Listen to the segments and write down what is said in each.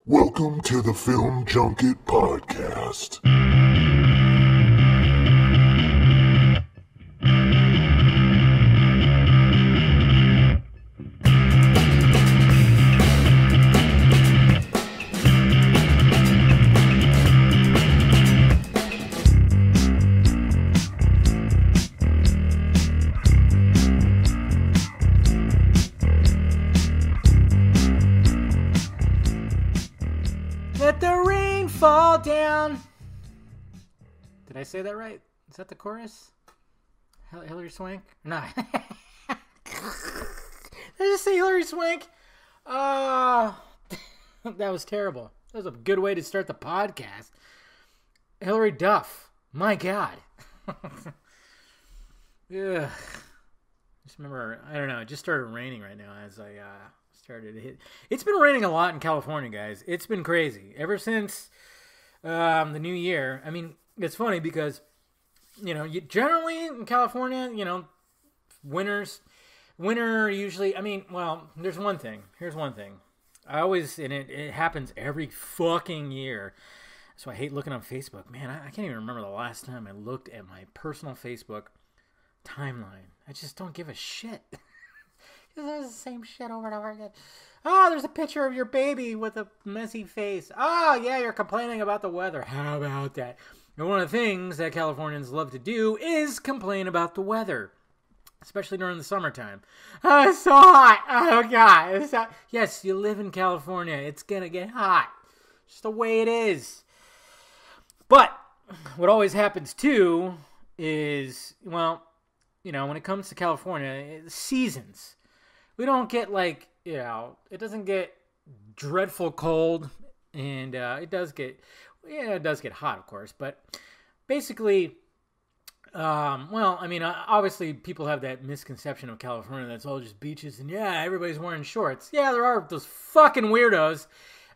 Welcome to the Film Junket Podcast. Let the rain fall down. Did I say that right? Is that the chorus? Hillary Swank? No. Did I just say Hillary Swank? That was terrible. That was a good way to start the podcast. Hillary Duff. My God. Ugh. Just remember, I don't know, it just started raining right now as I started to hit. It's been raining a lot in California, guys. It's been crazy. Ever since the new year. I mean, it's funny because, generally in California, winter usually, there's one thing. Here's one thing. It happens every fucking year. So I hate looking on Facebook. Man, I can't even remember the last time I looked at my personal Facebook timeline. I just don't give a shit. There's the same shit over and over again. Oh, there's a picture of your baby with a messy face. Oh, yeah, you're complaining about the weather. How about that? And one of the things that Californians love to do is complain about the weather, especially during the summertime. Oh, it's so hot. Oh, God. It's hot. Yes, you live in California. It's going to get hot. It's just the way it is. But what always happens, too, is, when it comes to California, seasons. We don't get it doesn't get dreadful cold, and it does get hot, of course, but basically, obviously people have that misconception of California that's all just beaches, and yeah, everybody's wearing shorts. Yeah, there are those fucking weirdos.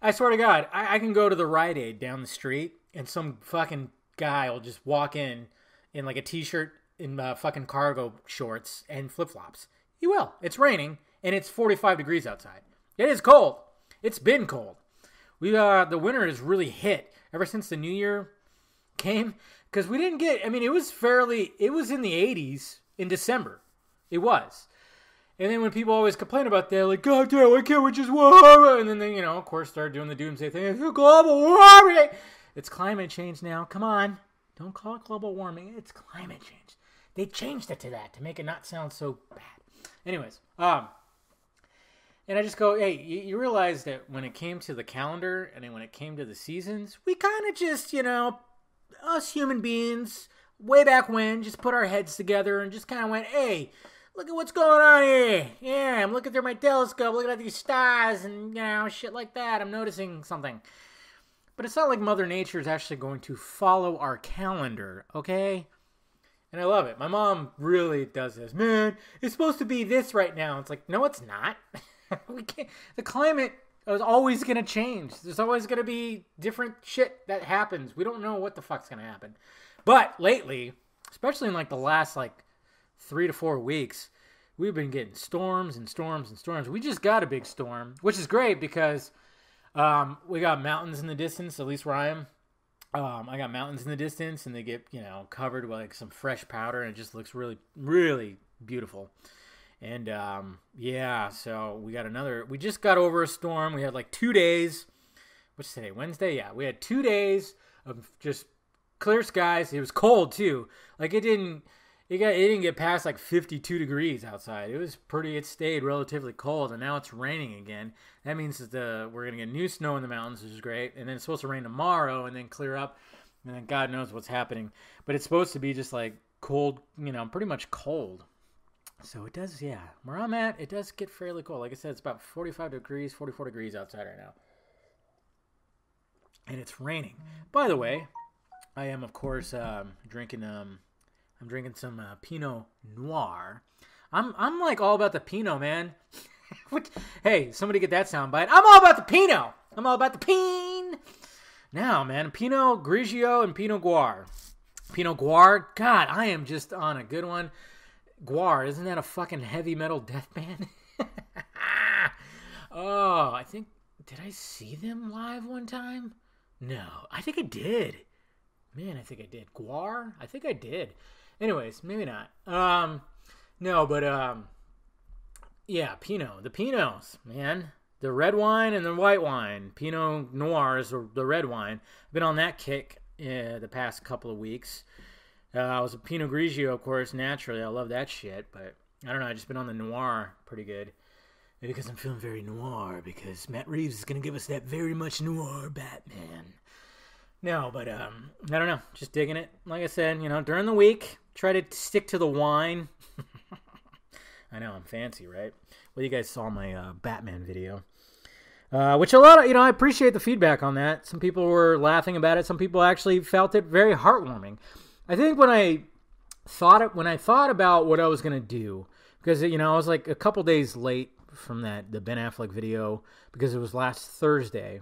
I swear to God, I can go to the Rite Aid down the street, and some fucking guy will just walk in like a t-shirt, in fucking cargo shorts and flip-flops. He will. It's raining, and it's 45 degrees outside. It is cold. It's been cold. The winter has really hit ever since the new year came, because we didn't get, it was in the 80s in December. It was. And then when people always complain about that, like, God damn, why can't we just warm? And then they, of course, start doing the doomsday thing. It's global warming. It's climate change now. Come on. Don't call it global warming. It's climate change. They changed it to that to make it not sound so bad. Anyways, and I just go, hey, you realize that when it came to the calendar and then when it came to the seasons, we kind of just, us human beings, way back when, just put our heads together and just kind of went, hey, look at what's going on here. Yeah, I'm looking through my telescope, looking at these stars and, shit like that. I'm noticing something. But it's not like Mother Nature is actually going to follow our calendar, okay? And I love it. My mom really does this. Man, it's supposed to be this right now. It's like, no, it's not. We can't. The climate is always going to change. There's always going to be different shit that happens. We don't know what the fuck's going to happen. But lately, especially in the last 3 to 4 weeks, we've been getting storms and storms and storms. We just got a big storm, which is great because we got mountains in the distance, at least where I am. I got mountains in the distance, and they get, covered with some fresh powder, and it just looks really, really beautiful. And, so we just got over a storm. We had 2 days. What's today? Wednesday? Yeah, we had 2 days of just clear skies. It was cold too. It didn't get past 52 degrees outside. It stayed relatively cold, and now it's raining again. That means that we're going to get new snow in the mountains, which is great. And then it's supposed to rain tomorrow and then clear up. And then God knows what's happening. But it's supposed to be just cold, pretty much cold. So it does, yeah. Where I'm at, it does get fairly cold. Like I said, it's about 45 degrees, 44 degrees outside right now. And it's raining. By the way, I am, of course, drinking some Pinot Noir. I'm all about the Pinot, man. Hey, somebody get that soundbite. I'm all about the Pinot. I'm all about the Pin. Now, man, Pinot Grigio and Pinot Noir. Pinot Noir, God, I am just on a good one. Noir, isn't that a fucking heavy metal death band? Oh, I think did I see them live one time? No, I think I did. Man, I think I did. Guar? I think I did. Anyways, maybe not. No, but yeah, Pinot. The Pinots, man. The red wine and the white wine. Pinot Noir is the red wine. I've been on that kick the past couple of weeks. I was a Pinot Grigio, of course, naturally. I love that shit, but I don't know. I've just been on the Noir pretty good. Maybe because I'm feeling very noir, because Matt Reeves is going to give us that very much noir Batman. No, but I don't know. Just digging it. Like I said, during the week, try to stick to the wine. I know, I'm fancy, right? Well, you guys saw my Batman video. Which a lot of, I appreciate the feedback on that. Some people were laughing about it. Some people actually felt it very heartwarming. I think when I thought about what I was going to do, because, I was like a couple days late from the Ben Affleck video, because it was last Thursday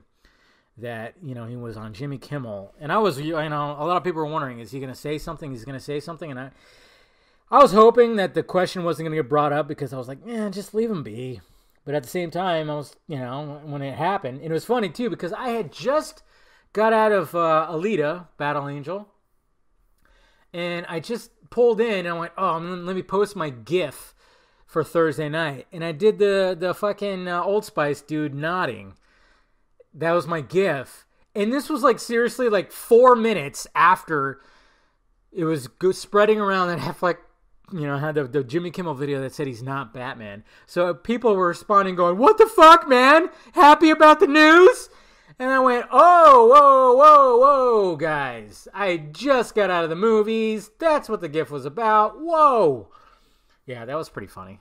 that, he was on Jimmy Kimmel. And I was, a lot of people were wondering, is he going to say something? He's going to say something. And I was hoping that the question wasn't going to get brought up, because I was like, just leave him be. But at the same time, I was, when it happened, and it was funny too, because I had just got out of Alita, Battle Angel, and I just pulled in, and I went, let me post my GIF for Thursday night. And I did the fucking Old Spice dude nodding. That was my GIF. And this was like seriously like 4 minutes after it was spreading around that Affleck, had the Jimmy Kimmel video that said he's not Batman. So people were responding going, what the fuck, man? Happy about the news? And I went, oh, whoa, guys. I just got out of the movies. That's what the GIF was about. Whoa. Yeah, that was pretty funny.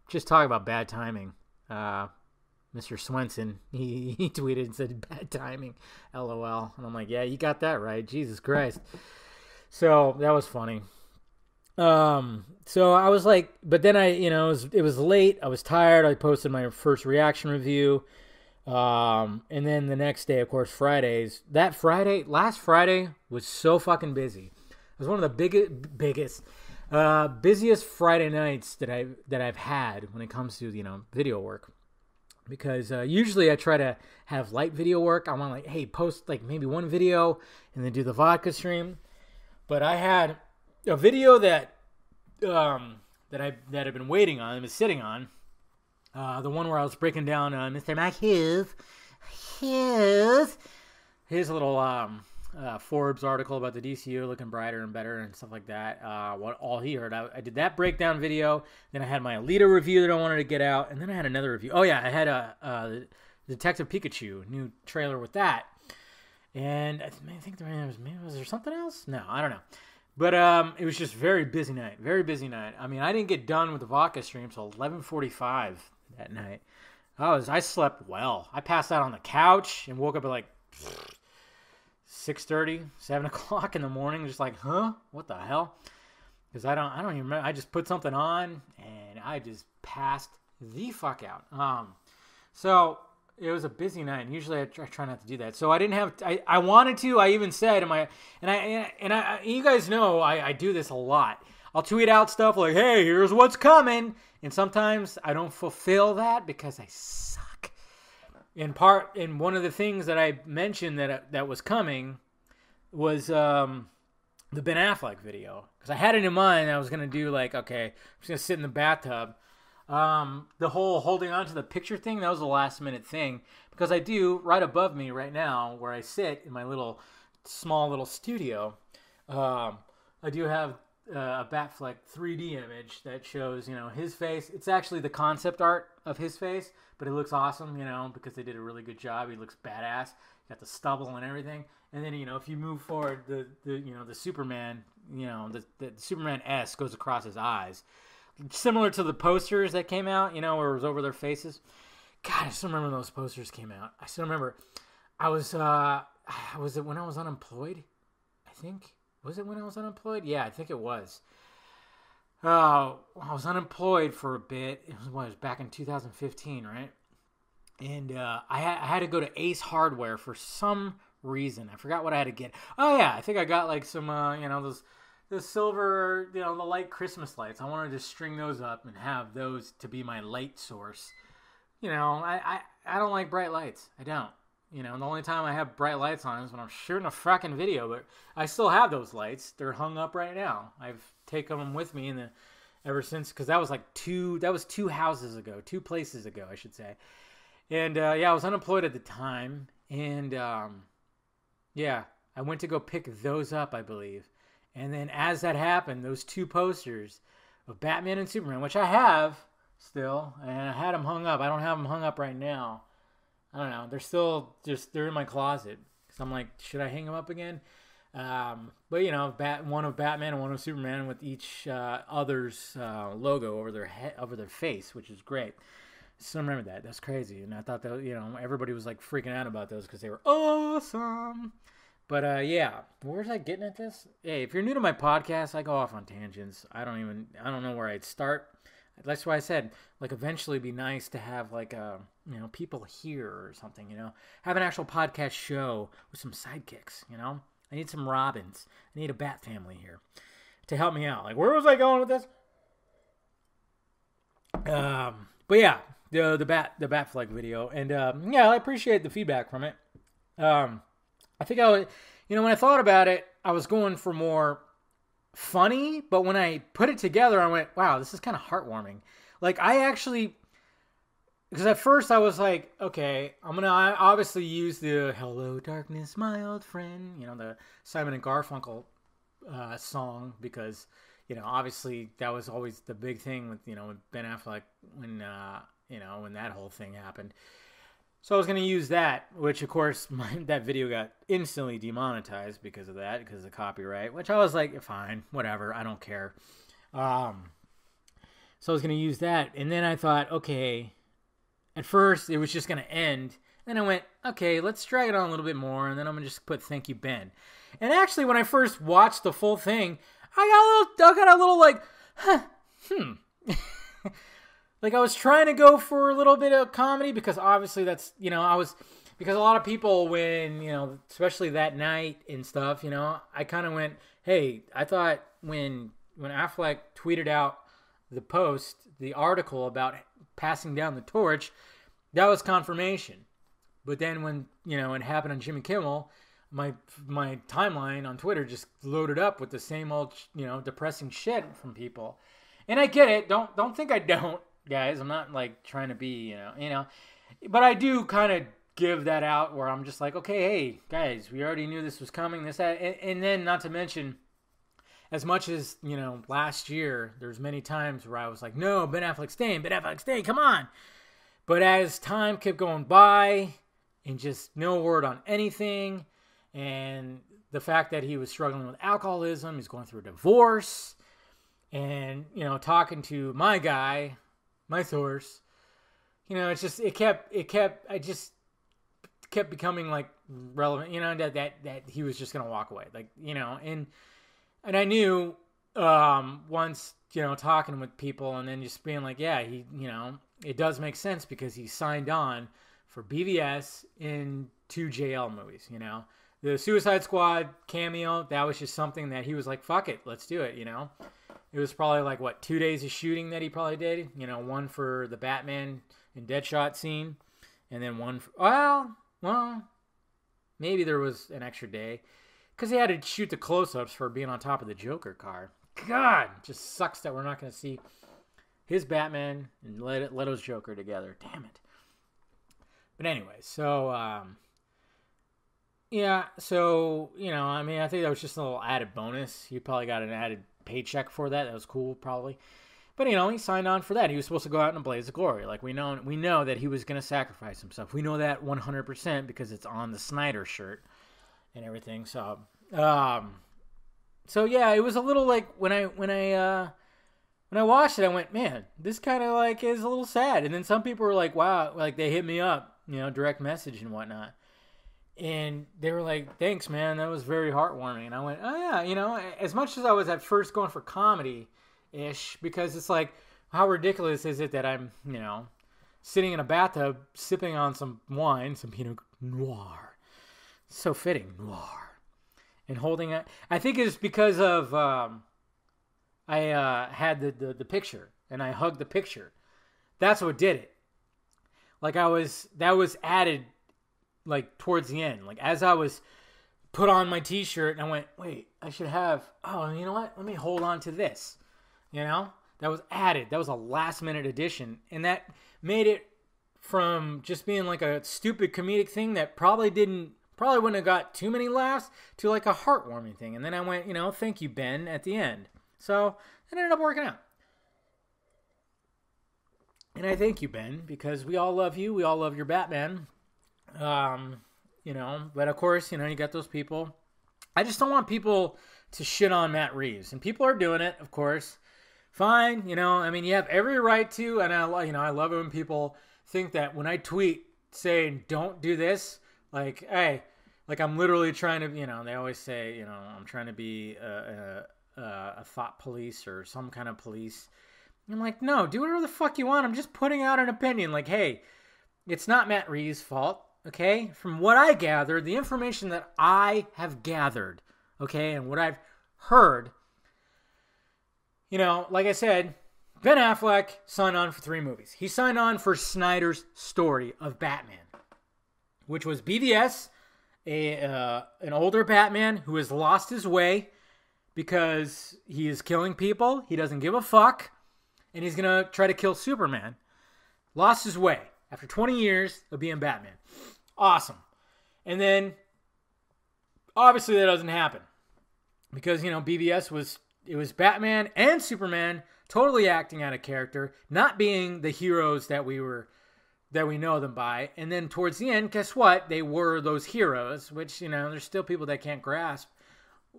Just talking about bad timing. Mr. Swenson, he tweeted and said, bad timing, LOL. And I'm like, yeah, you got that right. Jesus Christ. So that was funny. So I was like, but then it was late. I was tired. I posted my first reaction review. And then the next day, of course, last Friday was so fucking busy. It was one of the busiest Friday nights that I've had when it comes to, video work. Because usually I try to have light video work. I want to post maybe one video and then do the vodka stream. But I had a video that I've been waiting on, I've been sitting on. The one where I was breaking down Mr. Mac his little Forbes article about the DCU looking brighter and better and stuff like that. What all he heard. I did that breakdown video. Then I had my Alita review that I wanted to get out, and then I had another review. Oh yeah, I had a Detective Pikachu new trailer with that. And I think was there something else? No, I don't know. But it was just very busy night. Very busy night. I mean, I didn't get done with the vodka stream till 11:45 that night. I slept well. I passed out on the couch and woke up at 6:30, 7 o'clock in the morning, just like, huh? What the hell? Because I don't even remember. I just put something on and I just passed the fuck out. So it was a busy night, and usually I try not to do that. So I didn't have. I wanted to. I even said, you guys know I do this a lot. I'll tweet out stuff like, "Hey, here's what's coming," and sometimes I don't fulfill that because I suck. In one of the things that I mentioned that was coming was the Ben Affleck video, because I had it in mind. I was gonna do okay, I'm just gonna sit in the bathtub. The whole holding on to the picture thing, that was a last minute thing, because I do right above me right now where I sit in my small little studio. I do have a Batfleck 3D image that shows, his face. It's actually the concept art of his face, but it looks awesome, because they did a really good job. He looks badass. Got the stubble and everything. And then, if you move forward, the Superman, the Superman S goes across his eyes. Similar to the posters that came out, where it was over their faces. God, I still remember when those posters came out. I still remember. Was it when I was unemployed? I think. Was it when I was unemployed? Yeah, I think it was. I was unemployed for a bit. It was back in 2015, right? And I had to go to Ace Hardware for some reason. I forgot what I had to get. Oh yeah, I think I got some the silver, the light Christmas lights. I wanted to string those up and have those to be my light source. I I don't like bright lights. I don't. You know, the only time I have bright lights on is when I'm shooting a fucking video, but I still have those lights. They're hung up right now. I've taken them with me ever since, because that was like two places ago, I should say. And yeah, I was unemployed at the time, and yeah, I went to go pick those up, I believe. And then as that happened, those two posters of Batman and Superman, which I have still, and I had them hung up. I don't have them hung up right now. I don't know. They're still they're in my closet. So I'm like, should I hang them up again? But you know, one of Batman and one of Superman with each other's logo over their head, over their face, which is great. So remember that. That's crazy. And I thought that, you know, everybody was like freaking out about those because they were awesome. But yeah, where was I getting at this? Hey, if you're new to my podcast, I go off on tangents. I don't know where I'd start. That's why I said, like, eventually it'd be nice to have, like, you know, people here or something, you know. Have an actual podcast show with some sidekicks, you know. I need some Robins. I need a Bat family here to help me out. Like, where was I going with this? But yeah, the Batfleck video. And, yeah, I appreciate the feedback from it. I think I would, you know, when I thought about it, I was going for more funny, but when I put it together, I went, wow, this is kind of heartwarming. Like, I actually, because at first I was like, okay, I'm going to obviously use the Hello Darkness, My Old Friend, you know, the Simon and Garfunkel song, because, you know, obviously that was always the big thing with, you know, with Ben Affleck when, you know, when that whole thing happened. So I was going to use that, which, of course, that video got instantly demonetized because of that, because of copyright, which I was like, fine, whatever, I don't care. So I was going to use that, and then I thought, okay, at first it was just going to end. Then I went, okay, let's drag it on a little bit more, and then I'm going to just put thank you, Ben. And actually, when I first watched the full thing, I got a little like, Like, I was trying to go for a little bit of comedy because obviously that's, you know, because a lot of people when, you know, especially that night and stuff, you know, I kind of went, hey, I thought when Affleck tweeted out the article about passing down the torch, that was confirmation. But then when, you know, it happened on Jimmy Kimmel, my timeline on Twitter just loaded up with the same old, you know, depressing shit from people. And I get it. Don't think I don't. Guys, I'm not like trying to be, you know, but I do kind of give that out where I'm just like, okay, hey guys, we already knew this was coming, this, that, and then not to mention, as much as, you know, last year, there's many times where I was like, no, Ben Affleck's staying, come on. But as time kept going by and just no word on anything, and the fact that he was struggling with alcoholism, he's going through a divorce, and, you know, talking to my guy, my source, you know, it's just, I just kept becoming like relevant, you know, that he was just going to walk away. Like, you know, and I knew, once, you know, talking with people and then just being like, yeah, he, you know, it does make sense because he signed on for BVS in 2 JL movies, you know, the Suicide Squad cameo. That was just something that he was like, fuck it, let's do it. You know, it was probably like, what, 2 days of shooting that he probably did? You know, one for the Batman and Deadshot scene, and then one for, well, maybe there was an extra day, because he had to shoot the close-ups for being on top of the Joker car. God, it just sucks that we're not going to see his Batman and Leto's Joker together. Damn it. But anyway, so, yeah, so, you know, I mean, I think that was just a little added bonus. You probably got an added paycheck for that. That was cool, probably. But, you know, he signed on for that. He was supposed to go out in a blaze of glory. Like, we know that he was going to sacrifice himself. We know that 100% because it's on the Snyder shirt and everything. So yeah, it was a little like when I watched it, I went, man, this kind of like is a little sad. And then some people were like, wow, like they hit me up, you know, direct message and whatnot. And they were like, thanks, man. That was very heartwarming. And I went, oh, yeah, you know, as much as I was at first going for comedy-ish, because it's like, how ridiculous is it that I'm, you know, sitting in a bathtub, sipping on some wine, some Pinot Noir. So fitting, Noir. And holding it. I think it's because of, I had the picture, and I hugged the picture. That's what did it. Like that was added like towards the end. Like as I was put on my t-shirt and I went, wait, I should have, oh, you know what? Let me hold on to this. You know? That was added. That was a last minute addition. And that made it from just being like a stupid comedic thing that probably wouldn't have got too many laughs to like a heartwarming thing. And then I went, thank you, Ben, at the end. So it ended up working out. And I thank you, Ben, because we all love you. We all love your Batman. But of course, you got those people. I just don't want people to shit on Matt Reeves. And people are doing it, of course. Fine, you have every right to, and I love it when people think that when I tweet saying, don't do this, like, hey, like I'm literally trying to, they always say, I'm trying to be a thought police or some kind of police. And I'm like, no, do whatever the fuck you want. I'm just putting out an opinion. Like, hey, it's not Matt Reeves' fault, okay? From what I gathered, the information that I have gathered, okay, and what I've heard, like I said, Ben Affleck signed on for 3 movies. He signed on for Snyder's story of Batman, which was BVS, an older Batman who has lost his way because he is killing people. He doesn't give a fuck, and he's going to try to kill Superman. Lost his way after 20 years of being Batman. Awesome. And then, obviously, that doesn't happen because, BVS was Batman and Superman totally acting out of character, not being the heroes that we know them by. And then towards the end, guess what? They were those heroes, which, there's still people that can't grasp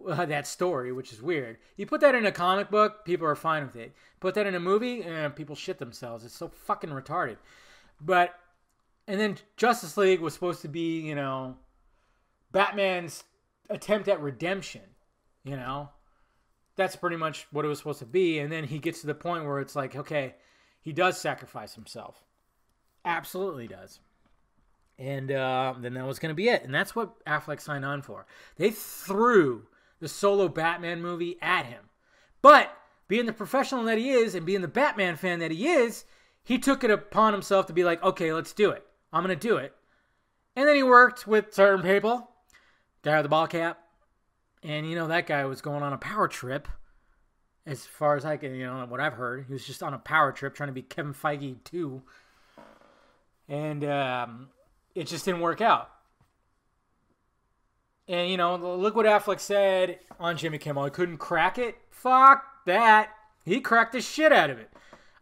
that story, which is weird. You put that in a comic book, people are fine with it. Put that in a movie, people shit themselves. It's so fucking retarded. And then Justice League was supposed to be, Batman's attempt at redemption, That's pretty much what it was supposed to be. And then he gets to the point where it's like, okay, he does sacrifice himself. Absolutely does. And then that was going to be it. And that's what Affleck signed on for. They threw the solo Batman movie at him. But being the professional that he is and being the Batman fan that he is, he took it upon himself to be like, okay, let's do it. I'm going to do it. And then he worked with certain people. Guy with the ball cap. And, that guy was going on a power trip. As far as I can, what I've heard. He was just on a power trip trying to be Kevin Feige too. And it just didn't work out. And, look what Affleck said on Jimmy Kimmel. He couldn't crack it. Fuck that. He cracked the shit out of it.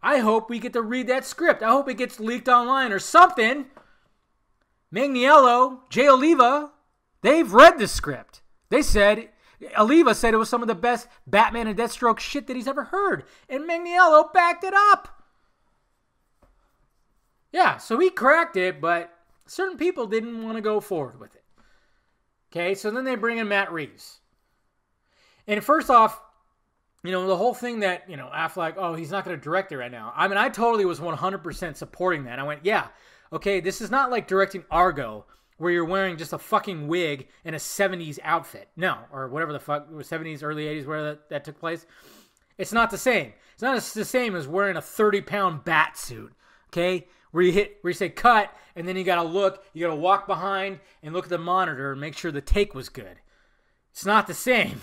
I hope we get to read that script. I hope it gets leaked online or something. Magniello, Jay Oliva, they've read the script. Oliva said it was some of the best Batman and Deathstroke shit that he's ever heard. And Magniello backed it up. Yeah, so he cracked it, but certain people didn't want to go forward with it. Okay, so then they bring in Matt Reeves. And first off, the whole thing that, Affleck, oh, he's not going to direct it right now. I mean, I totally was 100% supporting that. I went, yeah, okay, this is not like directing Argo, where you're wearing just a fucking wig and a 70s outfit. No, or whatever the fuck, 70s, early 80s, where that took place. It's not the same. It's not the same as wearing a 30-pound bat suit, okay? Where you say cut, and then you gotta walk behind and look at the monitor and make sure the take was good. It's not the same.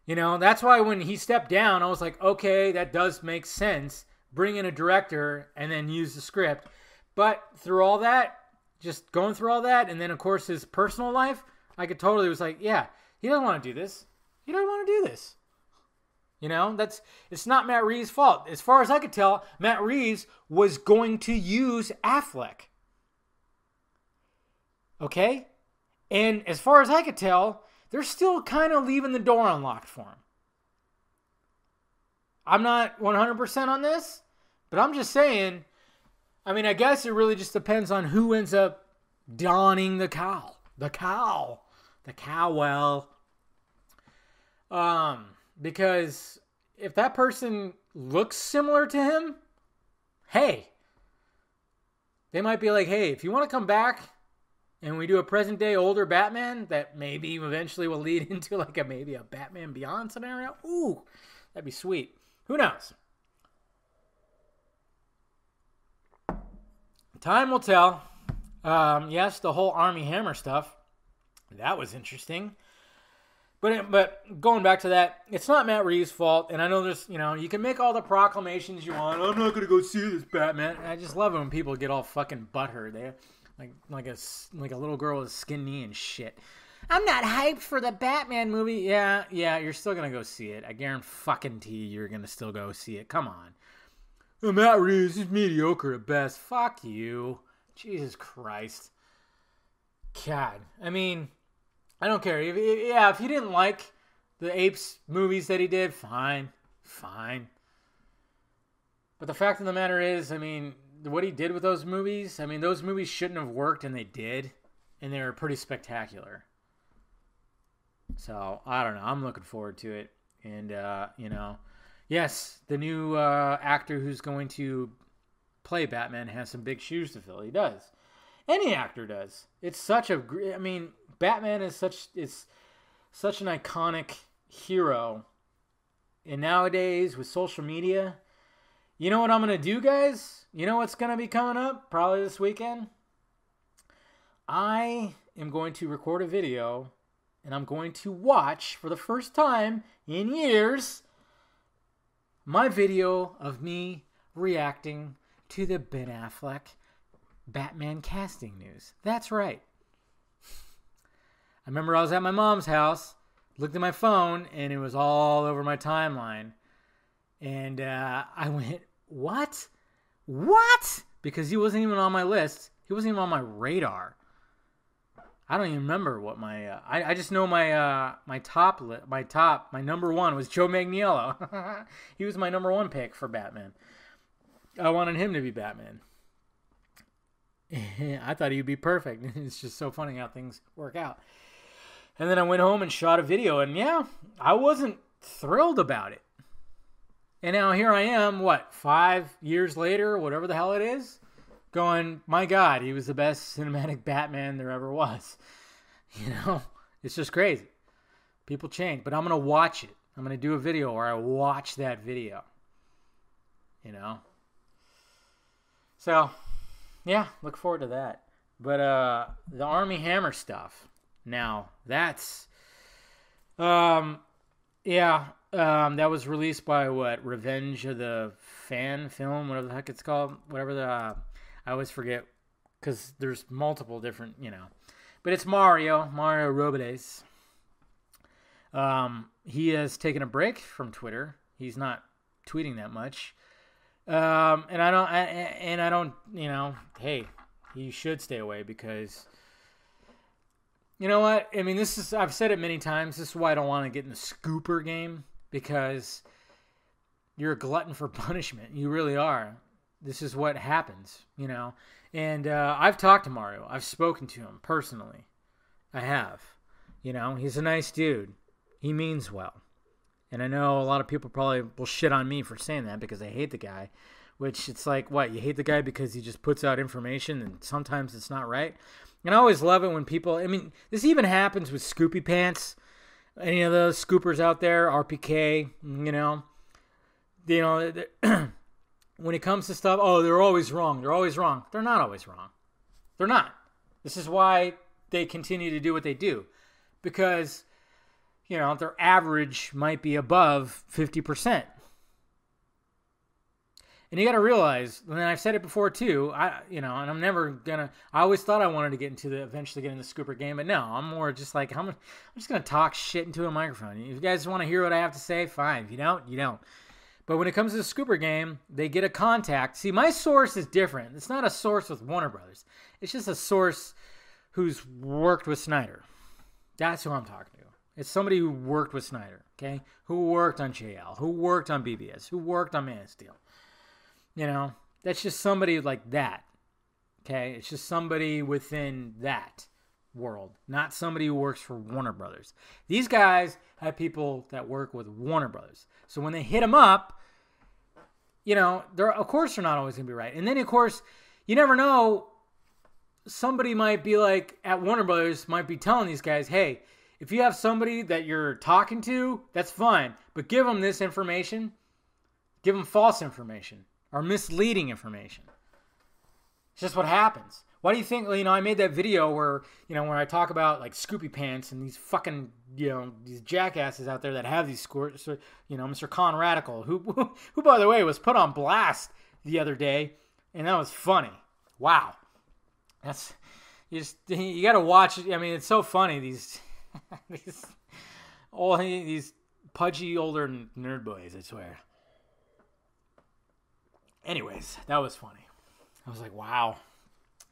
That's why when he stepped down, I was like, okay, that does make sense. Bring in a director and then use the script. But through all that, just going through all that, and then of course his personal life, I could totally was like, yeah, he doesn't want to do this. He doesn't want to do this. It's not Matt Reeves' fault. As far as I could tell, Matt Reeves was going to use Affleck. Okay? And as far as I could tell, they're still kind of leaving the door unlocked for him. I'm not 100% on this, but I'm just saying, I guess it really just depends on who ends up donning the cowl. The cowl. Well. Because if that person looks similar to him, hey, they might be like, hey, if you want to come back and we do a present day older Batman that maybe eventually will lead into like maybe a Batman Beyond scenario. Ooh, that'd be sweet. Who knows? Time will tell. Yes, the whole Army Hammer stuff, that was interesting. But going back to that, it's not Matt Reeves' fault. And I know there's, you can make all the proclamations you want. I'm not going to go see this Batman. And I just love it when people get all fucking butthurt. They like a little girl with a skin knee and shit. I'm not hyped for the Batman movie. Yeah, you're still going to go see it. I guarantee you're going to still go see it. Come on. Oh, Matt Reeves is mediocre at best. Fuck you. Jesus Christ. God. I mean, I don't care. If he didn't like the Apes movies that he did, fine. But the fact of the matter is, I mean, what he did with those movies, those movies shouldn't have worked, and they did. And they were pretty spectacular. So, I don't know. I'm looking forward to it. And, yes, the new actor who's going to play Batman has some big shoes to fill. He does. Any actor does. It's such a... Batman is such an iconic hero. And nowadays, with social media, you know what I'm going to do, guys? You know what's going to be coming up? Probably this weekend? I am going to record a video, and I'm going to watch, for the first time in years, my video of me reacting to the Ben Affleck Batman casting news. That's right. I remember I was at my mom's house, looked at my phone, and it was all over my timeline. And I went, what? What? Because he wasn't even on my list. He wasn't even on my radar. I don't even remember what my... I just know my number one was Joe Manganiello. He was my number one pick for Batman. I wanted him to be Batman. I thought he'd be perfect. It's just so funny how things work out. And then I went home and shot a video, and I wasn't thrilled about it. And now here I am, 5 years later, whatever the hell it is, going, my God, he was the best cinematic Batman there ever was. It's just crazy. People change, but I'm going to watch it. I'm going to do a video where I watch that video. So, look forward to that. But the Army Hammer stuff, now, that's, that was released by Revenge of the Fan film, whatever the heck it's called, I always forget, because there's multiple different, but it's Mario Robles. He has taken a break from Twitter. He's not tweeting that much. And I don't, hey, he should stay away, because you know what? I've said it many times. This is why I don't want to get in the scooper game, because you're a glutton for punishment. You really are. This is what happens, And I've talked to Mario. I've spoken to him personally. I have. He's a nice dude. He means well. And I know a lot of people probably will shit on me for saying that, because I hate the guy. Which, it's like, what? You hate the guy because he just puts out information and sometimes it's not right? And I always love it when people... this even happens with Scoopy Pants. Any of those scoopers out there, RPK, when it comes to stuff, they're always wrong. They're always wrong. They're not always wrong. They're not. This is why they continue to do what they do. Because, their average might be above 50%. And you got to realize, and I've said it before too, and I'm never going to, I always thought I wanted to eventually get in the scooper game, but no, I'm more just like, I'm just going to talk shit into a microphone. If you guys want to hear what I have to say, fine. If you don't, you don't. But when it comes to the scooper game, they get a contact. See, my source is different. It's not a source with Warner Brothers. It's just a source who's worked with Snyder. That's who I'm talking to. It's somebody who worked with Snyder, okay? Who worked on JL, who worked on BBS, who worked on Man of Steel. That's just somebody like that, okay? It's just somebody within that world, not somebody who works for Warner Brothers. These guys have people that work with Warner Brothers. So when they hit them up, of course they're not always going to be right. And then, of course, you never know. Somebody might be like, at Warner Brothers, might be telling these guys, hey, if you have somebody that you're talking to, that's fine. But give them this information. Give them false information or misleading information. It's just what happens. Why do you think, I made that video where, when I talk about like Scoopy Pants and these fucking, these jackasses out there that have these scores, Mr. Con Radical, who by the way was put on blast the other day, and that was funny. Wow. You got to watch it. I mean, it's so funny. These pudgy older nerd boys, I swear. Anyways, that was funny. I was like, wow,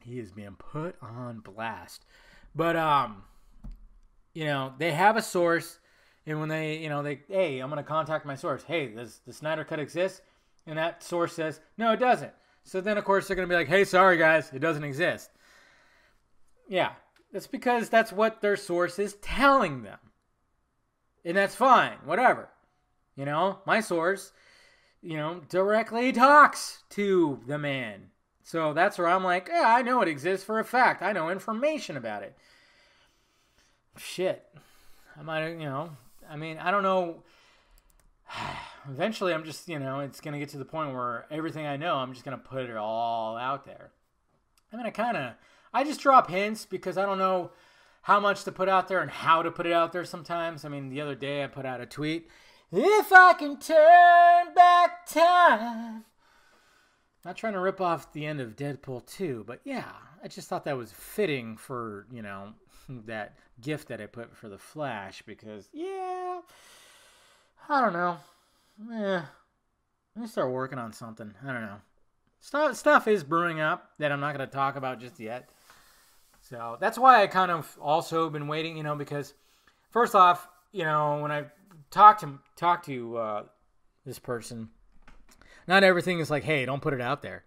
he is being put on blast. But, they have a source, and when hey, I'm going to contact my source. Hey, does the Snyder Cut exist? And that source says, no, it doesn't. So then, of course, they're going to be like, hey, sorry, guys, it doesn't exist. Yeah, that's because that's what their source is telling them. And that's fine, whatever. My source, directly talks to the man. So that's where I'm like, yeah, I know it exists for a fact. I know information about it. Shit. I don't know. Eventually, I'm just, it's going to get to the point where everything I know, I'm just going to put it all out there. I just drop hints because I don't know how much to put out there and how to put it out there sometimes. The other day I put out a tweet. If I can turn back time. Not trying to rip off the end of Deadpool 2, but yeah, I just thought that was fitting for, that gift that I put for the Flash because, yeah, I don't know. Let me start working on something. I don't know. Stuff is brewing up that I'm not going to talk about just yet. So that's why I kind of also been waiting, because first off, when I talk to this person, not everything is like, hey, don't put it out there.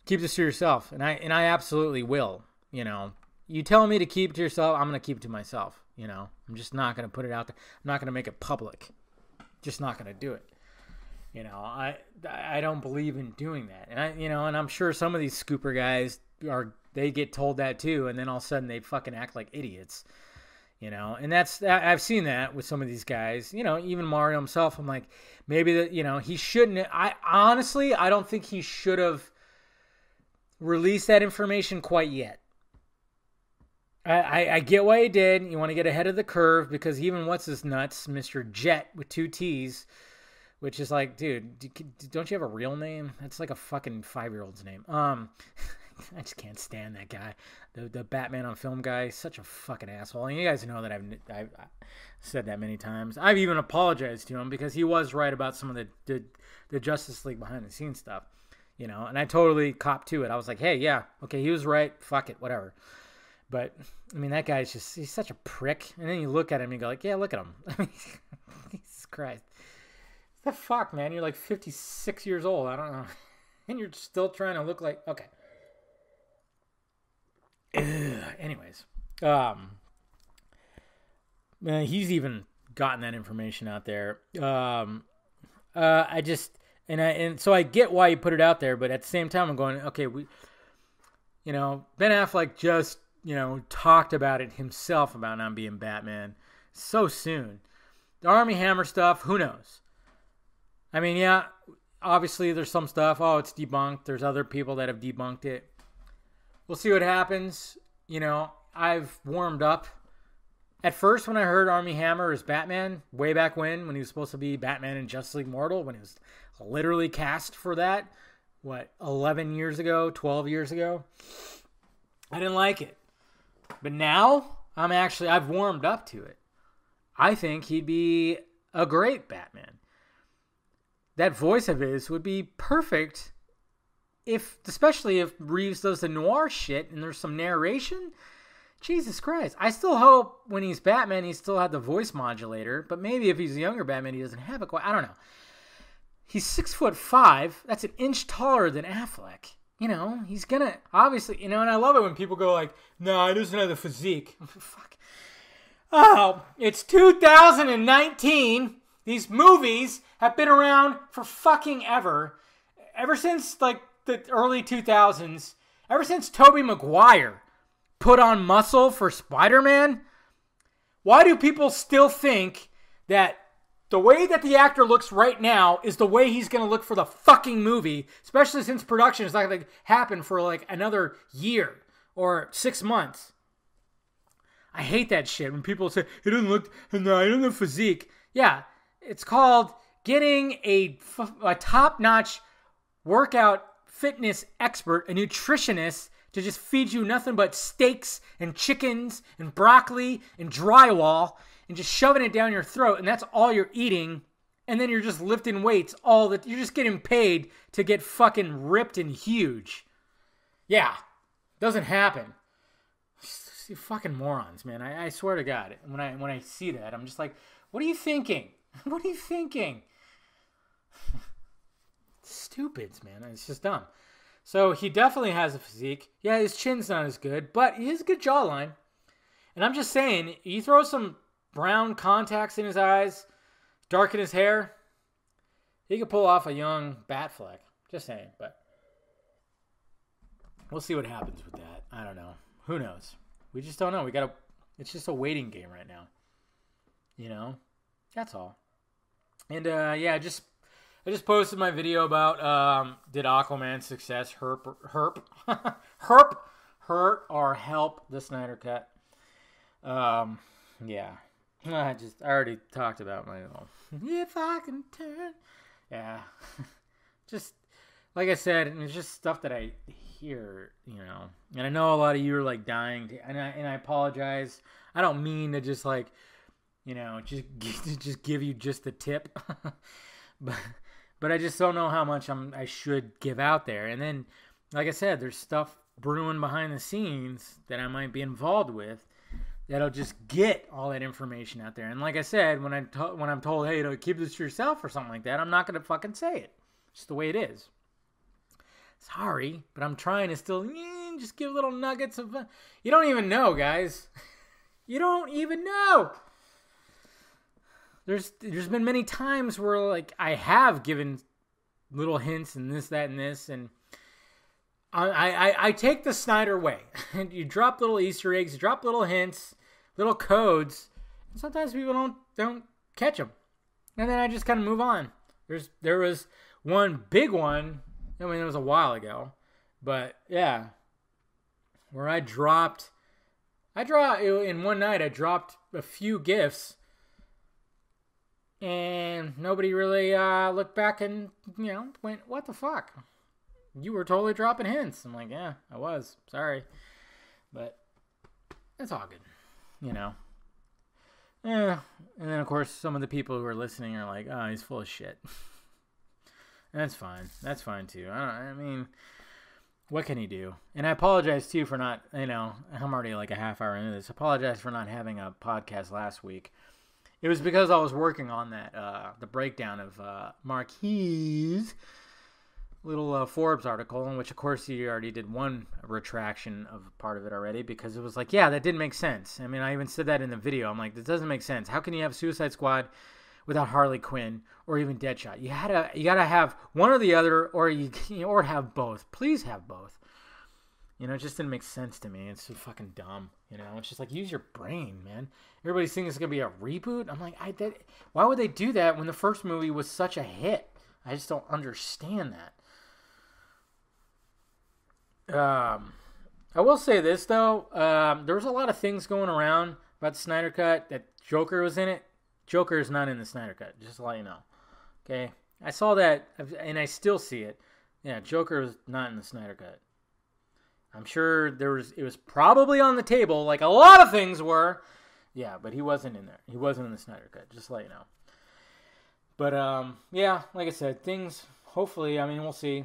Keep this to yourself. And I absolutely will. You tell me to keep it to yourself, I'm going to keep it to myself. I'm just not going to put it out there. I'm not going to make it public. Just not going to do it. I don't believe in doing that. And and I'm sure some of these scooper guys they get told that too, and then all of a sudden they fucking act like idiots. And I've seen that with some of these guys, even Mario himself. I'm like, maybe that, he shouldn't. I don't think he should have released that information quite yet. I get why he did. You want to get ahead of the curve because even what's his nuts, Mr. Jet with 2 T's, which is like, dude, don't you have a real name? That's like a fucking 5-year-old's name. I just can't stand that guy. The Batman on film guy, such a fucking asshole. And you guys know that I've said that many times. I've even apologized to him because he was right about some of the Justice League behind the scenes stuff, and I totally copped to it. I was like, hey, yeah, okay, he was right. Fuck it, whatever. But that guy's he's such a prick. And then you look at him and you go like, yeah, look at him. Jesus Christ. What the fuck, man? You're like 56 years old. I don't know. And you're still trying to look like, okay. Anyways, he's even gotten that information out there. So I get why you put it out there, but at the same time, I'm going, okay, Ben Affleck just, talked about it himself about not being Batman so soon. The Armie Hammer stuff, who knows? Yeah, obviously there's some stuff. Oh, it's debunked. There's other people that have debunked it. We'll see what happens. I've warmed up. At first, when I heard Armie Hammer as Batman, way back when he was supposed to be Batman in Justice League Mortal, when he was literally cast for that, 11 years ago, 12 years ago, I didn't like it. But now, I've warmed up to it. I think he'd be a great Batman. That voice of his would be perfect especially if Reeves does the noir shit and there's some narration. Jesus Christ. I still hope when he's Batman, he still had the voice modulator, but maybe if he's a younger Batman, he doesn't have it quite. I don't know. He's 6'5". That's an inch taller than Affleck. He's gonna, obviously, and I love it when people go like, no, he doesn't have the physique. Fuck. Oh, it's 2019. These movies have been around for fucking ever. Ever since, the early 2000s, ever since Tobey Maguire put on muscle for Spider-Man, why do people still think that the way that the actor looks right now is the way he's going to look for the fucking movie, especially since production is not going to happen for like another year or 6 months. I hate that shit when people say, he doesn't look, no, I don't have physique. Yeah, it's called getting a top-notch workout fitness expert, a nutritionist, to just feed you nothing but steaks and chickens and broccoli and drywall and just shoving it down your throat, and that's all you're eating, and then you're just lifting weights you're just getting paid to get fucking ripped and huge. Yeah, doesn't happen. You fucking morons, man. I swear to God, when I see that, I'm just like, what are you thinking? What are you thinking? Stupids, man. It's just dumb. So he definitely has a physique. Yeah, his chin's not as good, but he has a good jawline. And I'm just saying, you throw some brown contacts in his eyes, darken his hair, he could pull off a young Batfleck. Just saying, but we'll see what happens with that. I don't know. Who knows? We just don't know. It's just a waiting game right now. You know? That's all. And yeah, I just posted my video about did Aquaman's success hurt or help the Snyder Cut? Yeah. I already talked about my if I can turn. Yeah. Just like I said, it's just stuff that I hear, you know. And I know a lot of you are like dying to, and I apologize. I don't mean to just like, you know, just give you just the tip. But I just don't know how much I should give out there. And then, like I said, there's stuff brewing behind the scenes that I might be involved with that'll just get all that information out there. And like I said, when I'm told, hey, keep this to yourself or something like that, I'm not going to fucking say it. Just the way it is. Sorry, but I'm trying to still just give little nuggets of... You don't even know, guys. You don't even know. There's been many times where like I have given little hints and this, that, and this, and I take the Snyder way. And you drop little Easter eggs, you drop little hints, little codes, and sometimes people don't catch them, and then I just kind of move on. There was one big one. I mean, it was a while ago, but yeah, where in one night I dropped a few gifts. And nobody really looked back and, you know, went, what the fuck? You were totally dropping hints. I'm like, yeah, I was. Sorry. But it's all good, you know. Yeah. And then, of course, some of the people who are listening are like, oh, he's full of shit. That's fine. That's fine, too. I mean, what can he do? And I apologize, too, for not, you know, I'm already like a half hour into this. I apologize for not having a podcast last week. It was because I was working on that, the breakdown of Marquis' little Forbes article, in which, of course, he already did one retraction of part of it already, because it was like, yeah, that didn't make sense. I mean, I even said that in the video. I'm like, this doesn't make sense. How can you have Suicide Squad without Harley Quinn or even Deadshot? You gotta have one or the other, or have both. Please have both. You know, it just didn't make sense to me. It's so fucking dumb. You know, it's just like, use your brain, man. Everybody's thinking it's going to be a reboot. I'm like, why would they do that when the first movie was such a hit? I just don't understand that. I will say this, though. There was a lot of things going around about the Snyder Cut, that Joker was in it. Joker is not in the Snyder Cut, just to let you know. Okay? I saw that, and I still see it. Yeah, Joker is not in the Snyder Cut. I'm sure it was probably on the table, like a lot of things were. Yeah, but he wasn't in there. He wasn't in the Snyder Cut, just to let you know. But, yeah, like I said, things, hopefully, I mean, we'll see,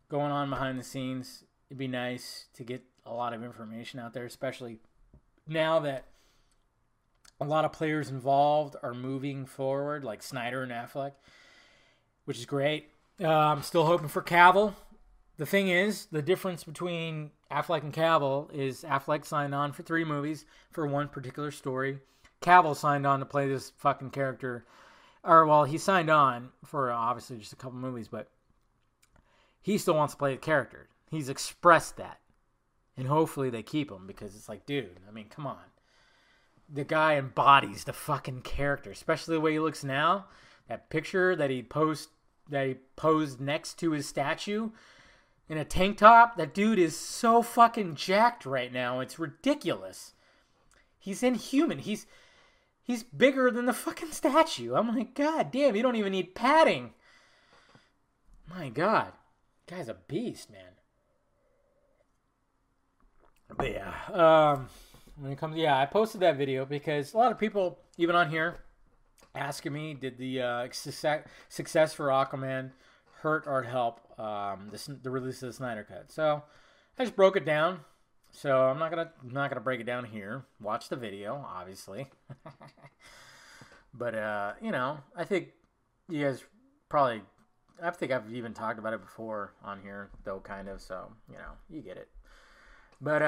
going on behind the scenes. It'd be nice to get a lot of information out there, especially now that a lot of players involved are moving forward, like Snyder and Affleck, which is great. I'm still hoping for Cavill. The thing is, the difference between Affleck and Cavill is Affleck signed on for 3 movies for one particular story. Cavill signed on to play this fucking character. Or, well, he signed on for obviously just a couple movies, but he still wants to play the character. He's expressed that. And hopefully they keep him, because it's like, dude, I mean, come on. the guy embodies the fucking character, especially the way he looks now. That picture that he posed next to his statue in a tank top. That dude is so fucking jacked right now. It's ridiculous. He's inhuman. He's bigger than the fucking statue. I'm like, God damn, you don't even need padding. My God. Guy's a beast, man. But yeah, when it comes, I posted that video because a lot of people, even on here, asking me, did the success for Aquaman hurt or help the release of the Snyder Cut? So I just broke it down. So I'm not gonna break it down here. Watch the video, obviously. But I think you guys probably. I think I've even talked about it before on here, though, kind of. So you get it. But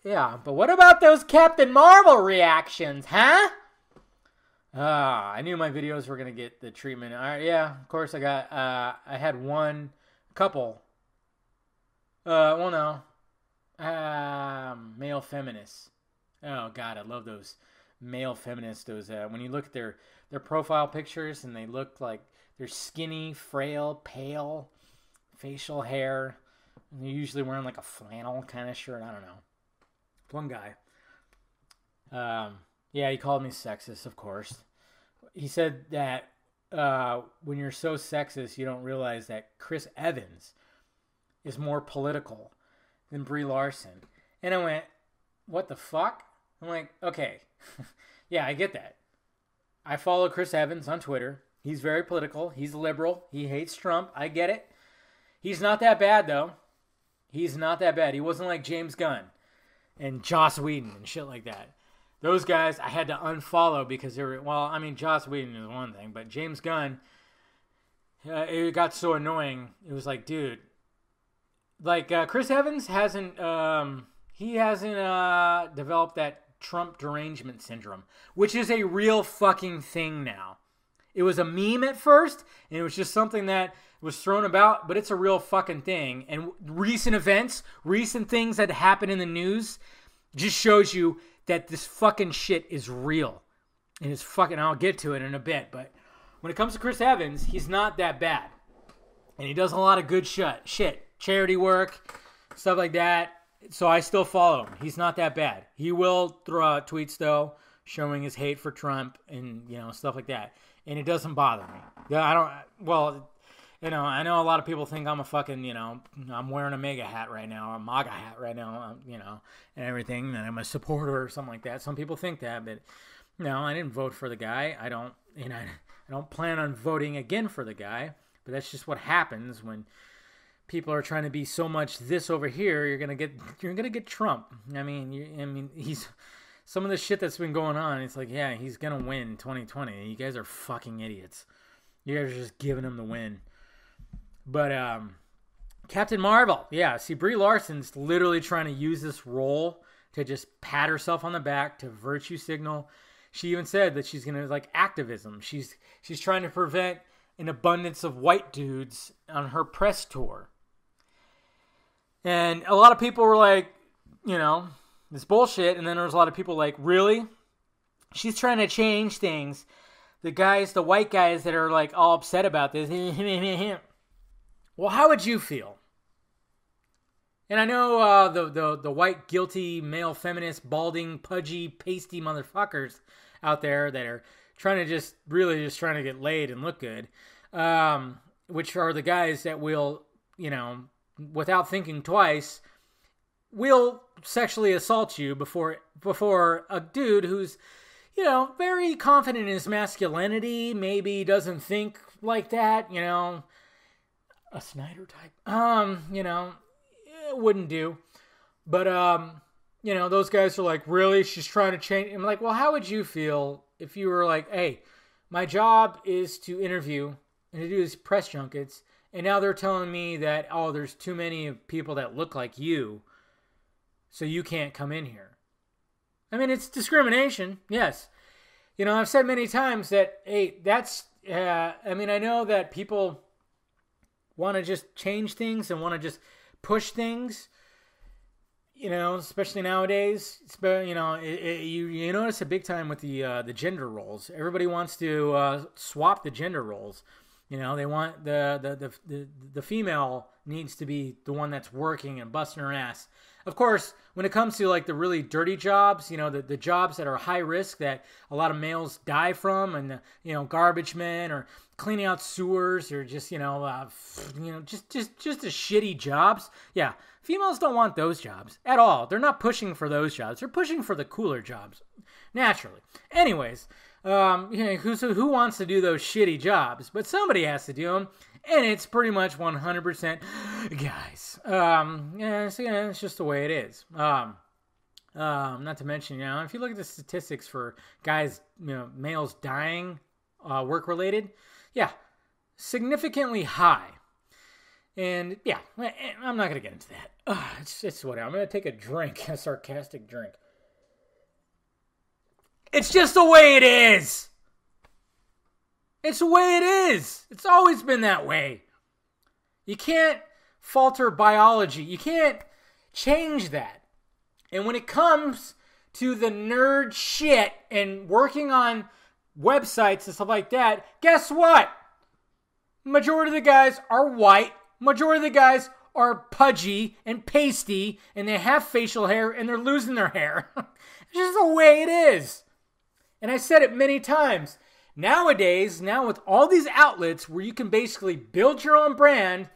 But what about those Captain Marvel reactions, huh? I knew my videos were gonna get the treatment. Of course I got. I had couple. Male feminists. Oh God, I love those male feminists. Those when you look at their profile pictures and they look like they're skinny, frail, pale, facial hair. And they're usually wearing like a flannel kind of shirt. I don't know. One guy. He called me sexist, of course. He said that when you're so sexist, you don't realize that Chris Evans is more political than Brie Larson. And I went, what the fuck? I'm like, okay. Yeah, I get that. I follow Chris Evans on Twitter. He's very political. He's liberal. He hates Trump. I get it. He's not that bad, though. He's not that bad. He wasn't like James Gunn and Joss Whedon and shit like that. Those guys I had to unfollow because they were, Joss Whedon is one thing, but James Gunn, it got so annoying. It was like, dude, Chris Evans hasn't developed that Trump derangement syndrome, which is a real fucking thing now. It was a meme at first, and it was just something that was thrown about, but it's a real fucking thing. And recent events, recent things that happen in the news just shows you that this fucking shit is real. And it's fucking, I'll get to it in a bit, but when it comes to Chris Evans, he's not that bad. And he does a lot of good shit. Charity work, stuff like that. So I still follow him. He's not that bad. He will throw out tweets, though, showing his hate for Trump and, stuff like that. And it doesn't bother me. I know a lot of people think I'm a fucking, I'm wearing a MAGA hat right now, a MAGA hat right now, and everything, and I'm a supporter or something like that. Some people think that, but no, I didn't vote for the guy. I don't plan on voting again for the guy, but that's just what happens when people are trying to be so much this over here. You're gonna get Trump. He's some of the shit that's been going on. It's like, yeah, he's gonna win 2020. You guys are fucking idiots. You guys are just giving him the win. But Captain Marvel, see, Brie Larson's literally trying to use this role to just pat herself on the back, to virtue signal. She even said that she's gonna activism. She's trying to prevent an abundance of white dudes on her press tour. And a lot of people were like, this bullshit. And then there was a lot of people like, really? She's trying to change things. The white guys that are like all upset about this. Well, how would you feel? And I know the white, guilty, male, feminist, balding, pudgy, pasty motherfuckers out there that are trying to get laid and look good, which are the guys that will, without thinking twice, will sexually assault you before a dude who's, very confident in his masculinity, maybe doesn't think like that, a Snyder type, it wouldn't do. But, those guys are like, really? She's trying to change. I'm like, well, how would you feel if you were like, hey, my job is to interview and to do these press junkets, and now they're telling me that, oh, there's too many people that look like you, so you can't come in here. It's discrimination, yes. I've said many times that, hey, that's, I know that people want to just change things and want to just push things. especially nowadays, you notice a big time with the gender roles. Everybody wants to swap the gender roles. They want the female needs to be the one that's working and busting her ass. Of course, when it comes to like the really dirty jobs, the jobs that are high risk that a lot of males die from, and garbage men or cleaning out sewers or just just the shitty jobs. Yeah, females don't want those jobs at all. They're not pushing for those jobs. They're pushing for the cooler jobs, naturally. Anyways, who wants to do those shitty jobs? But somebody has to do them. And it's pretty much 100% guys. It's just the way it is. Not to mention, if you look at the statistics for guys, males dying, work-related, yeah, significantly high. And, yeah, I'm not going to get into that. It's whatever. I'm going to take a drink, a sarcastic drink. It's just the way it is. It's the way it is. It's always been that way. You can't falter biology. You can't change that. And when it comes to the nerd shit and working on websites and stuff like that, guess what? Majority of the guys are white. Majority of the guys are pudgy and pasty, and they have facial hair, and they're losing their hair. It's just the way it is. And I said it many times. Nowadays, with all these outlets where you can basically build your own brand,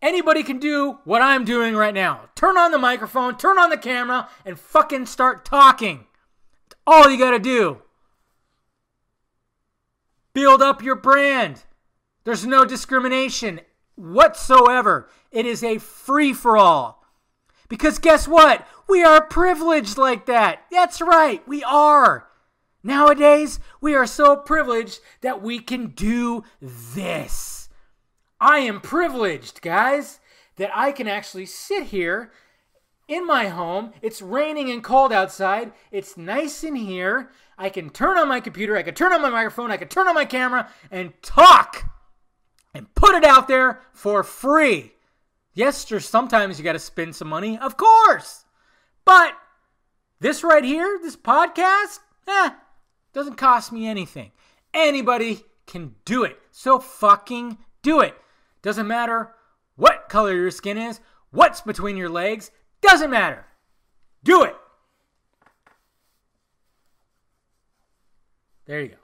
anybody can do what I'm doing right now. Turn on the microphone, turn on the camera, and fucking start talking. That's all you gotta do. Build up your brand. There's no discrimination whatsoever. It is a free-for-all. Because guess what? We are privileged like that. That's right, we are. Nowadays, we are so privileged that we can do this. I am privileged, guys, that I can actually sit here in my home. It's raining and cold outside. It's nice in here. I can turn on my computer. I can turn on my microphone. I can turn on my camera and talk and put it out there for free. Yes, sometimes you got to spend some money, of course. But this right here, this podcast, doesn't cost me anything. Anybody can do it. So fucking do it. Doesn't matter what color your skin is, what's between your legs. Doesn't matter. Do it. There you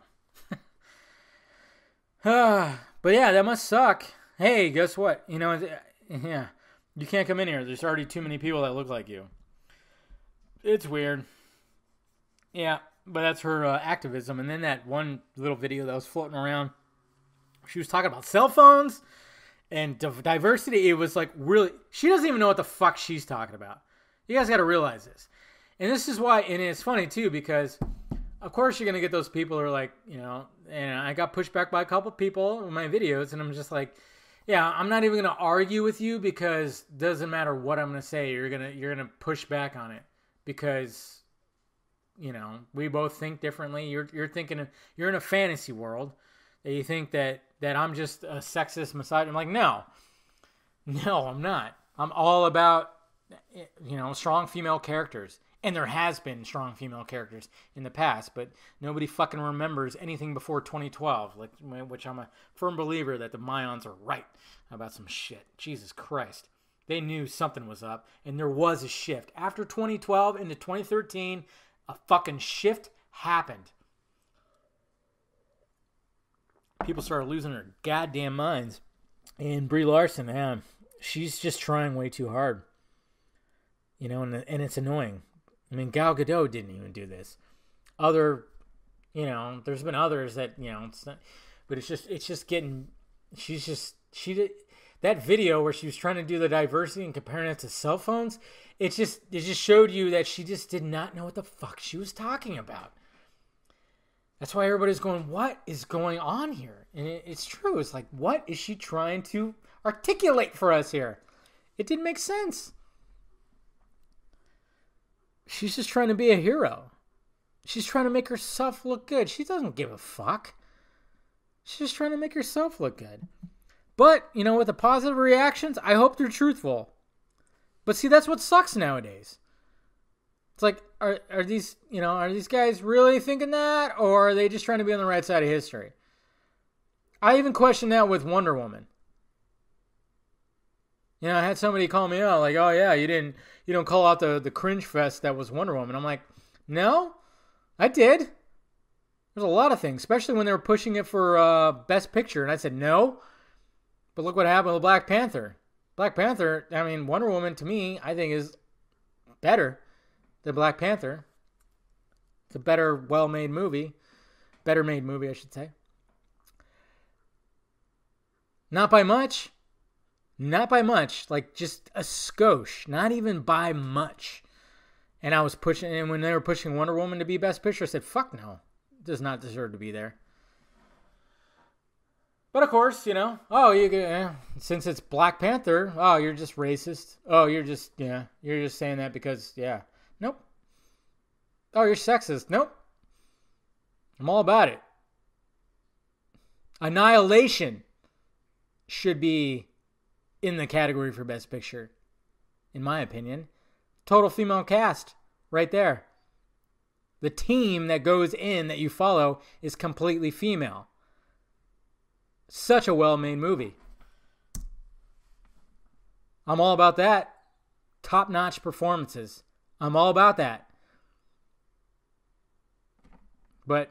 go. But yeah, that must suck. Hey, guess what? You can't come in here. There's already too many people that look like you. It's weird. Yeah. But that's her activism. And then that one little video that was floating around, she was talking about cell phones and diversity. It was like really, she doesn't even know what the fuck she's talking about. You guys got to realize this. And this is why, and it's funny too, because of course you're going to get those people who are like, and I got pushed back by a couple people in my videos, and I'm just like, yeah, I'm not even going to argue with you because it doesn't matter what I'm going to say. You're going to push back on it because we both think differently. You're thinking you're in a fantasy world that you think that I'm just a sexist misogynist. I'm like, no, I'm not. I'm all about strong female characters, and there has been strong female characters in the past, but nobody fucking remembers anything before 2012. Which I'm a firm believer that the Mayans are right about some shit. Jesus Christ, they knew something was up, and there was a shift after 2012 into 2013. A fucking shift happened. People started losing their goddamn minds. And Brie Larson, she's just trying way too hard. And it's annoying. I mean, Gal Gadot didn't even do this. There's been others that, it's not, but it's just getting, that video where she was trying to do the diversity and comparing it to cell phones, it just showed you that she just did not know what the fuck she was talking about. That's why everybody's going, what is going on here? And it's true. It's like, what is she trying to articulate for us here? It didn't make sense. She's just trying to be a hero. She's trying to make herself look good. She doesn't give a fuck. She's just trying to make herself look good. But, with the positive reactions, I hope they're truthful. But see, that's what sucks nowadays. It's like, are these guys really thinking that, or are they just trying to be on the right side of history? I even questioned that with Wonder Woman. I had somebody call me out like, "Oh yeah, you don't call out the cringe fest that was Wonder Woman." I'm like, "No, I did. There's a lot of things, especially when they were pushing it for Best Picture." And I said, no. But look what happened with Black Panther. Black Panther, I mean, Wonder Woman, to me, I think is better than Black Panther. It's a better, well-made movie. Better made movie, I should say. Not by much. Not by much. Like, just a skosh. Not even by much. And I was pushing, and when they were pushing Wonder Woman to be Best Picture, I said, fuck no. Does not deserve to be there. But of course, since it's Black Panther, oh, you're just racist. Oh, you're just saying that because, nope. Oh, you're sexist. Nope. I'm all about it. Annihilation should be in the category for Best Picture, in my opinion. Total female cast, right there. The team that goes in that you follow is completely female. Such a well-made movie. I'm all about that. Top-notch performances. I'm all about that. But,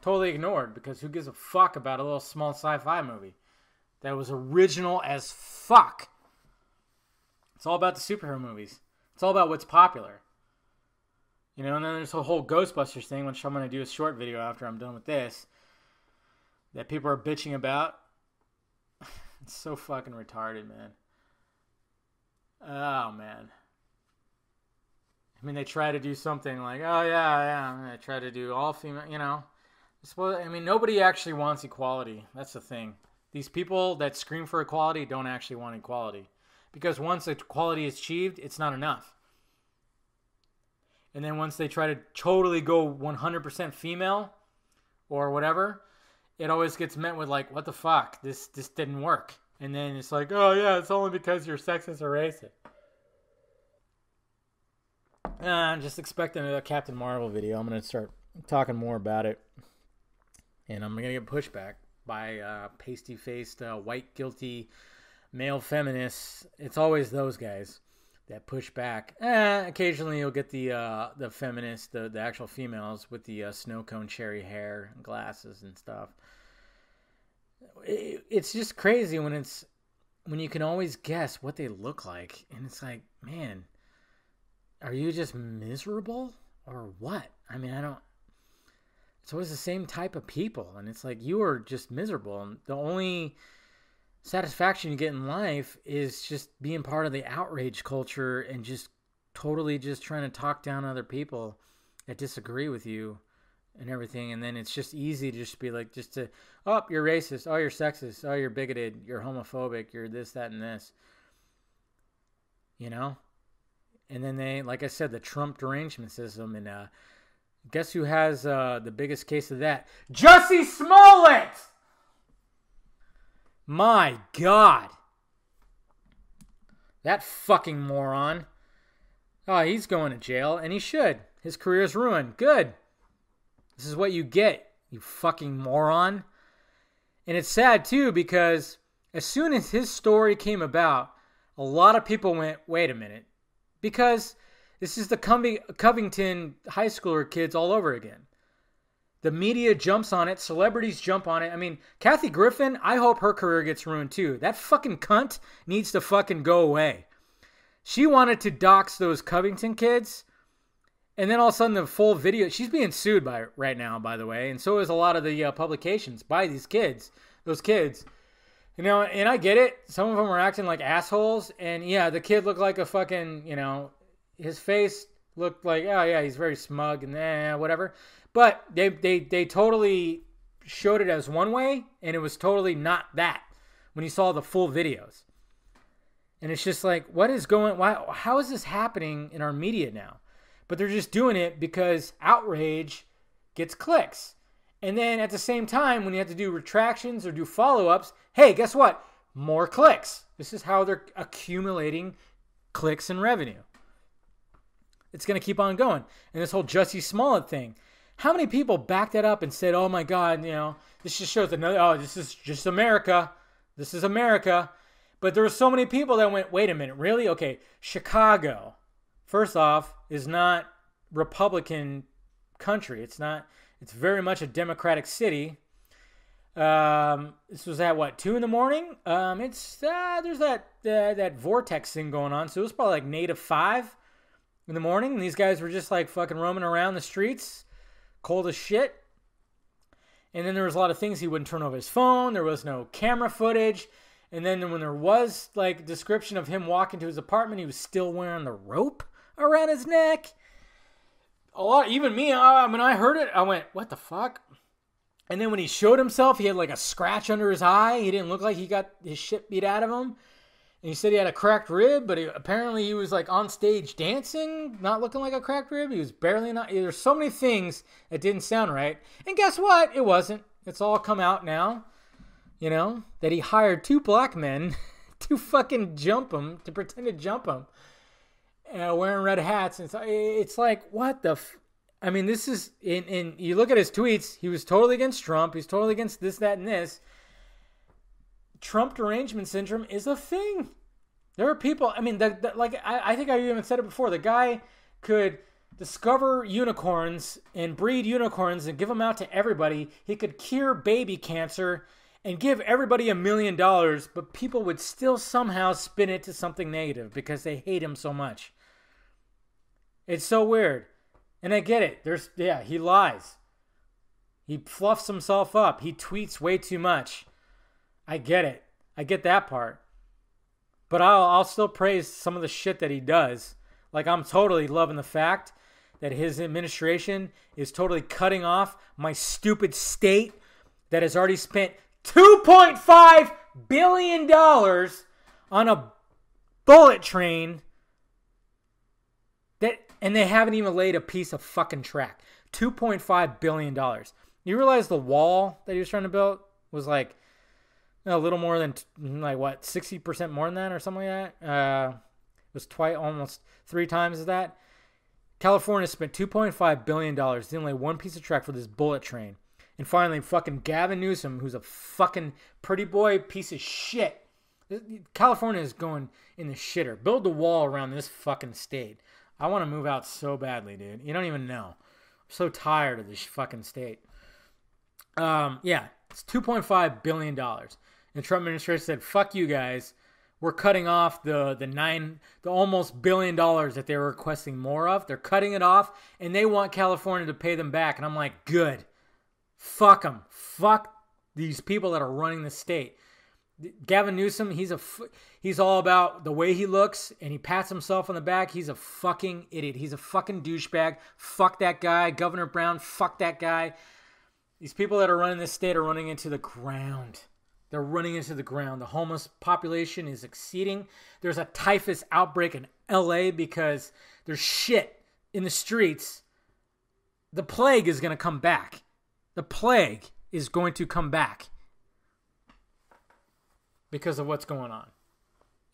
totally ignored because who gives a fuck about a little small sci-fi movie that was original as fuck? It's all about the superhero movies. It's all about what's popular. And then there's the whole Ghostbusters thing, which I'm going to do a short video after I'm done with this, that people are bitching about. It's so fucking retarded, man. Oh, man. I mean, they try to do something like, oh, yeah. They try to do all female, nobody actually wants equality. That's the thing. These people that scream for equality don't actually want equality. Because once equality is achieved, it's not enough. And then once they try to totally go 100% female or whatever, it always gets met with like, what the fuck? This didn't work. And then it's like, oh yeah, it's only because you're sexist or racist. I'm just expecting a Captain Marvel video. I'm going to start talking more about it. And I'm going to get pushback by pasty-faced, white, guilty male feminists. It's always those guys that push back. Occasionally you'll get the feminists, the actual females with the snow cone cherry hair and glasses and stuff. It's just crazy when you can always guess what they look like, and it's like, man, are you just miserable or what? I mean, it's always the same type of people, and it's like, you are just miserable, and the only satisfaction you get in life is just being part of the outrage culture and just totally just trying to talk down other people that disagree with you and everything. And then it's just easy to just be like, oh, you're racist. Oh, you're sexist. Oh, you're bigoted. You're homophobic. You're this, that, and this. And then they, like I said, the Trump derangement system. And guess who has the biggest case of that? Jussie Smollett! My God. That fucking moron. Oh, he's going to jail, and he should. His career's ruined. Good. This is what you get, you fucking moron. And it's sad, too, because as soon as his story came about, a lot of people went, wait a minute. Because this is the Covington high schooler kids all over again. The media jumps on it. Celebrities jump on it. I mean, Kathy Griffin, I hope her career gets ruined too. That fucking cunt needs to fucking go away. She wanted to dox those Covington kids. And then all of a sudden the full video, she's being sued right now, by the way. And so is a lot of the publications by these kids, those kids. And I get it. Some of them are acting like assholes. And yeah, the kid looked like a fucking, his face looked like, oh yeah, he's very smug and whatever. But they totally showed it as one way, and it was totally not that when you saw the full videos. And it's just like, how is this happening in our media now? But they're just doing it because outrage gets clicks. And then at the same time, when you have to do retractions or do follow-ups, hey, guess what? More clicks. This is how they're accumulating clicks and revenue. It's going to keep on going. And this whole Jussie Smollett thing. How many people backed that up and said, oh my God, this just shows this is just America. This is America. But there were so many people that went, wait a minute, really? Okay, Chicago, first off, is not Republican country. It's very much a Democratic city. This was at 2 a.m? There's that vortex thing going on. So it was probably like -5 in the morning. And these guys were just like fucking roaming around the streets, cold as shit. And then there was a lot of things he wouldn't turn over his phone. There was no camera footage. And then when there was like a description of him walking to his apartment, he was still wearing the rope around his neck. Even me, when I heard it, I went, what the fuck? And then when he showed himself, he had like a scratch under his eye. He didn't look like he got his shit beat out of him. And he said he had a cracked rib, but apparently he was like on stage dancing, not looking like a cracked rib. He was barely not. There's so many things that didn't sound right. And guess what? It wasn't. It's all come out now, that he hired 2 black men to fucking jump him, to pretend to jump him, wearing red hats. And it's like, what the I mean, this is, and you look at his tweets, he was totally against Trump. He's totally against this, that, and this. Trump derangement syndrome is a thing. There are people, I mean, I think I even said it before. The guy could discover unicorns and breed unicorns and give them out to everybody. He could cure baby cancer and give everybody $1 million, but people would still somehow spin it to something negative because they hate him so much. It's so weird. And I get it. He lies. He fluffs himself up. He tweets way too much. I get it. I get that part. But I'll still praise some of the shit that he does. Like, I'm totally loving the fact that his administration is totally cutting off my stupid state that has already spent $2.5 billion on a bullet train and they haven't even laid a piece of fucking track. $2.5 billion. You realize the wall that he was trying to build was like a little more than 60% more than that or something like that? It was almost 3 times that. California spent $2.5 billion to lay one piece of track for this bullet train. And finally, fucking Gavin Newsom, who's a fucking pretty boy piece of shit. California is going in the shitter. Build the wall around this fucking state. I want to move out so badly, dude. You don't even know. I'm so tired of this fucking state. It's $2.5 billion. And the Trump administration said, fuck you guys. We're cutting off the almost $1 billion that they were requesting more of. They're cutting it off, and they want California to pay them back. And I'm like, good. Fuck them. Fuck these people that are running the state. Gavin Newsom, he's all about the way he looks, and he pats himself on the back. He's a fucking idiot. He's a fucking douchebag. Fuck that guy. Governor Brown, fuck that guy. These people that are running this state are running into the ground. They're running into the ground. The homeless population is exceeding. There's a typhus outbreak in LA because there's shit in the streets. The plague is going to come back. The plague is going to come back because of what's going on.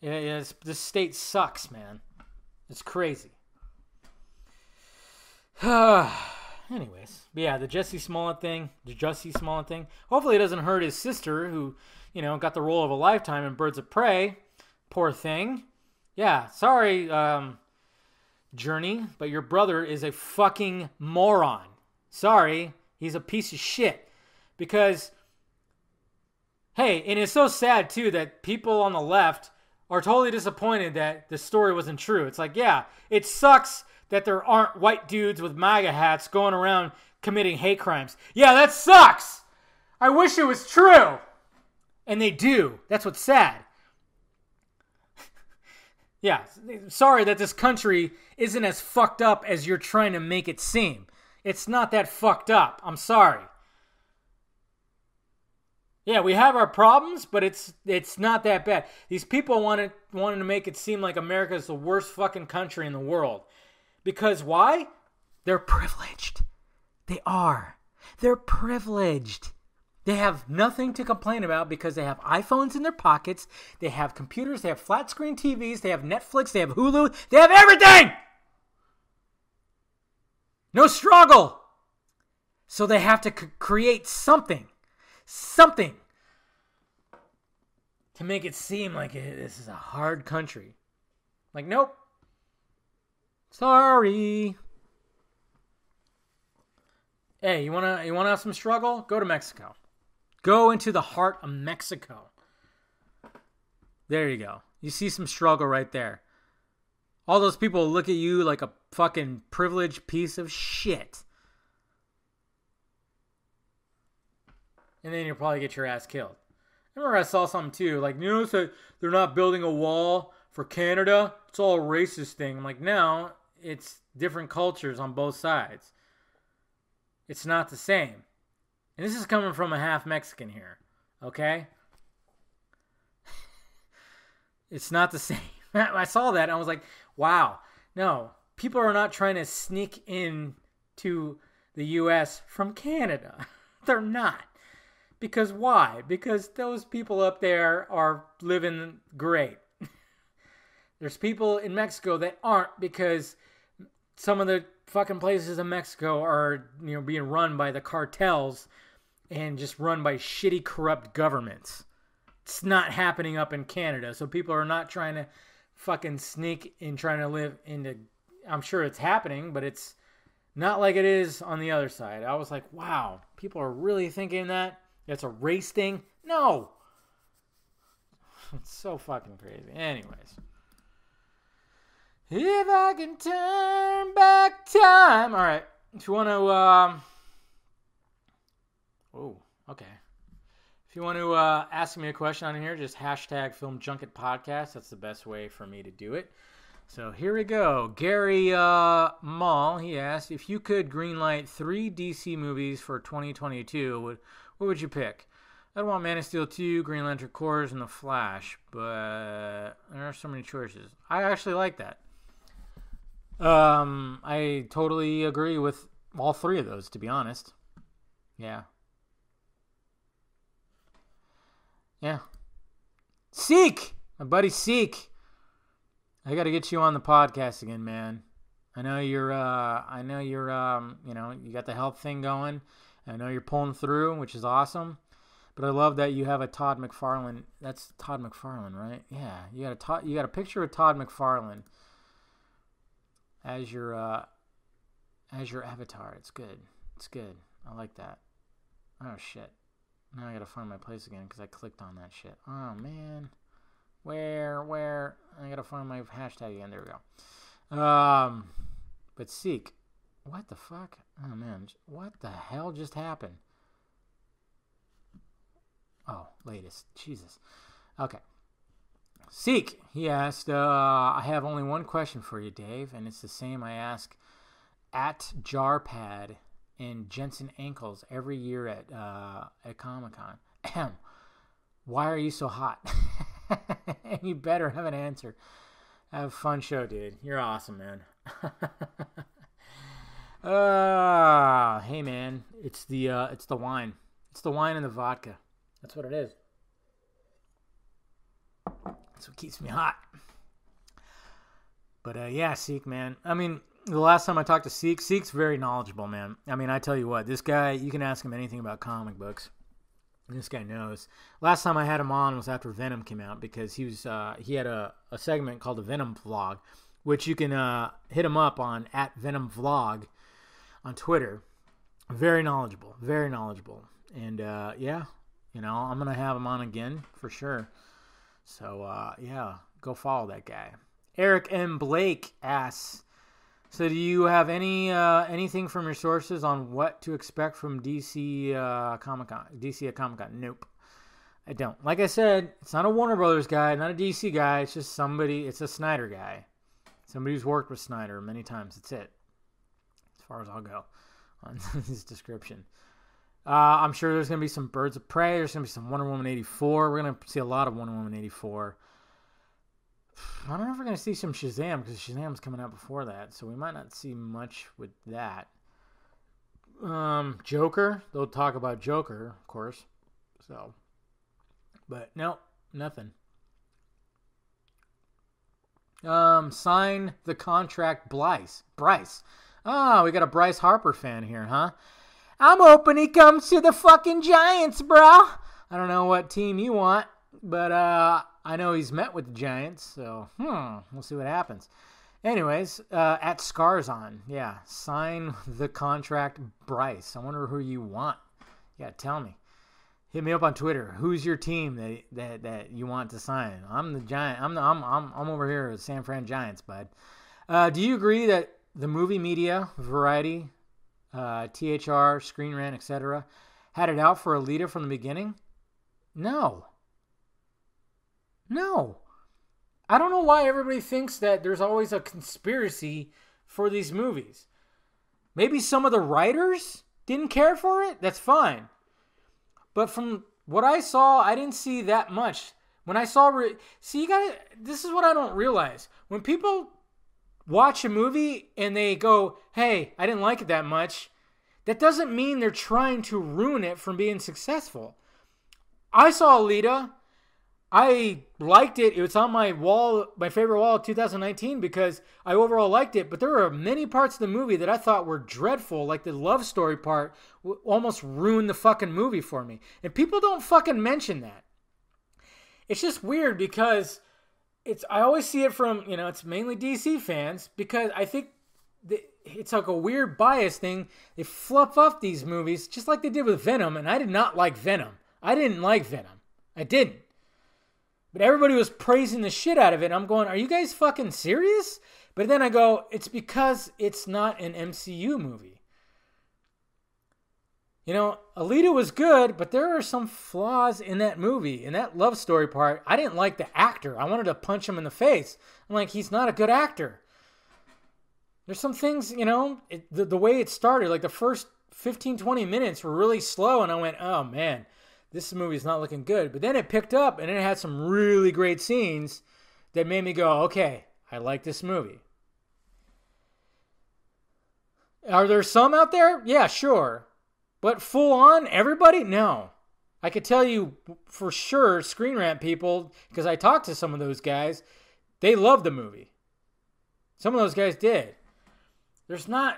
This state sucks, man. It's crazy. Anyways, but yeah, the Jussie Smollett thing. Hopefully it doesn't hurt his sister who, got the role of a lifetime in Birds of Prey. Poor thing. Yeah, sorry, Journey, but your brother is a fucking moron. Sorry, he's a piece of shit. Because, hey, and it's so sad, too, that people on the left are totally disappointed that the story wasn't true. It's like, yeah, it sucks that there aren't white dudes with MAGA hats going around committing hate crimes. Yeah, that sucks. I wish it was true. And they do. That's what's sad. Yeah, sorry that this country isn't as fucked up as you're trying to make it seem. It's not that fucked up. I'm sorry. Yeah, we have our problems, but it's not that bad. These people wanted to make it seem like America is the worst fucking country in the world. Because why? They're privileged. They are. They're privileged. They have nothing to complain about because they have iPhones in their pockets, they have computers, they have flat screen TVs, they have Netflix, they have Hulu, they have everything! No struggle! So they have to create something to make it seem like this is a hard country. Like, nope. Sorry. Hey, you wanna have some struggle? Go to Mexico. Go into the heart of Mexico. There you go. You see some struggle right there. All those people look at you like a fucking privileged piece of shit. And then you'll probably get your ass killed. I remember I saw something too. Like, you notice that they're not building a wall for Canada? It's all a racist thing. I'm like, no, it's different cultures on both sides. It's not the same. And this is coming from a half Mexican here. Okay? It's not the same. I saw that and I was like, wow. No, people are not trying to sneak in to the U.S. from Canada. They're not. Because why? Because those people up there are living great. There's people in Mexico that aren't, because some of the fucking places in Mexico are, being run by the cartels and just run by shitty, corrupt governments. It's not happening up in Canada. So people are not trying to fucking sneak in, trying to live into... I'm sure it's happening, but it's not like it is on the other side. I was like, wow, people are really thinking that? That's a race thing? No! It's so fucking crazy. Anyways. If I can turn back time. All right. If you want to... Oh, okay. If you want to ask me a question on here, just hashtag Film Junket Podcast. That's the best way for me to do it. So here we go. Gary Mall, he asked, if you could greenlight 3 DC movies for 2022, what would you pick? I'd want Man of Steel 2, Green Lantern Corps, and The Flash, but there are so many choices. I actually like that. I totally agree with all 3 of those, to be honest. Yeah. Yeah. Seek! My buddy Seek. I got to get you on the podcast again, man. I know you're, you got the health thing going. I know you're pulling through, which is awesome. But I love that you have a Todd McFarlane. That's Todd McFarlane, right? Yeah. You got a picture of Todd McFarlane as your avatar. It's good. It's good. I like that. Oh shit. Now I gotta find my place again because I clicked on that shit. Oh man. Where? I gotta find my hashtag again. There we go. But Seek. What the fuck? Oh man. What the hell just happened? Oh, latest. Jesus. Okay. Seek, he asked, I have only one question for you, Dave, and it's the same I ask at Jarpad and Jensen Ankles every year at Comic-Con. Why are you so hot? You better have an answer. Have a fun show, dude. You're awesome, man. Hey, man. It's the wine. It's the wine and the vodka. That's what it is. That's what keeps me hot. But yeah, Seek, man. I mean, the last time I talked to Seek, Seek's very knowledgeable, man. I mean, I tell you what, this guy, you can ask him anything about comic books. This guy knows. Last time I had him on was after Venom came out, because he had a segment called the Venom Vlog, which you can hit him up on at Venom Vlog on Twitter. Very knowledgeable. Very knowledgeable. And yeah, I'm going to have him on again for sure. So yeah, go follow that guy. Eric M. Blake asks, so do you have anything from your sources on what to expect from DC Comic-Con? DC at Comic-Con? Nope. I don't. Like I said, it's not a Warner Brothers guy, not a DC guy. It's just it's a Snyder guy. Somebody who's worked with Snyder many times. That's it. As far as I'll go on his description. I'm sure there's going to be some Birds of Prey. There's going to be some Wonder Woman 84. We're going to see a lot of Wonder Woman 84. I don't know if we're going to see some Shazam, because Shazam's coming out before that, so we might not see much with that. Joker. They'll talk about Joker, of course. So, but no, nothing. Sign the contract, Bryce. Oh, we got a Bryce Harper fan here, huh? I'm hoping he comes to the fucking Giants, bro. I don't know what team you want, but I know he's met with the Giants, so we'll see what happens. Anyways, at Scarzon, yeah, sign the contract, Bryce. I wonder who you want. Yeah, tell me. Hit me up on Twitter. Who's your team that you want to sign? I'm the Giant. I'm over here at San Fran Giants, bud. Do you agree that the movie media, Variety, THR, Screen Rant, etc., had it out for Alita from the beginning? No. I don't know why everybody thinks that there's always a conspiracy for these movies. Maybe some of the writers didn't care for it? That's fine. But from what I saw, I didn't see that much. When I saw... this is what I don't realize. When people watch a movie and they go, hey, I didn't like it that much, that doesn't mean they're trying to ruin it from being successful. I saw Alita. I liked it. It was on my wall, my favorite wall of 2019 because I overall liked it. But there were many parts of the movie that I thought were dreadful. Like the love story part almost ruined the fucking movie for me. And people don't fucking mention that. It's just weird because I always see it from, it's mainly DC fans because I think it's like a weird bias thing. They fluff up these movies just like they did with Venom. And I did not like Venom. I didn't like Venom. I didn't. But everybody was praising the shit out of it. And I'm going, are you guys fucking serious? But then I go, it's because it's not an MCU movie. Alita was good, but there are some flaws in that movie. In that love story part, I didn't like the actor. I wanted to punch him in the face. I'm like, he's not a good actor. There's some things, the way it started, like the first 15, 20 minutes were really slow. And I went, oh man, this movie's not looking good. But then it picked up and it had some really great scenes that made me go, okay, I like this movie. Are there some out there? Yeah, sure. But full on, everybody? No. I could tell you for sure, Screen Rant people, because I talked to some of those guys, they loved the movie. Some of those guys did. There's not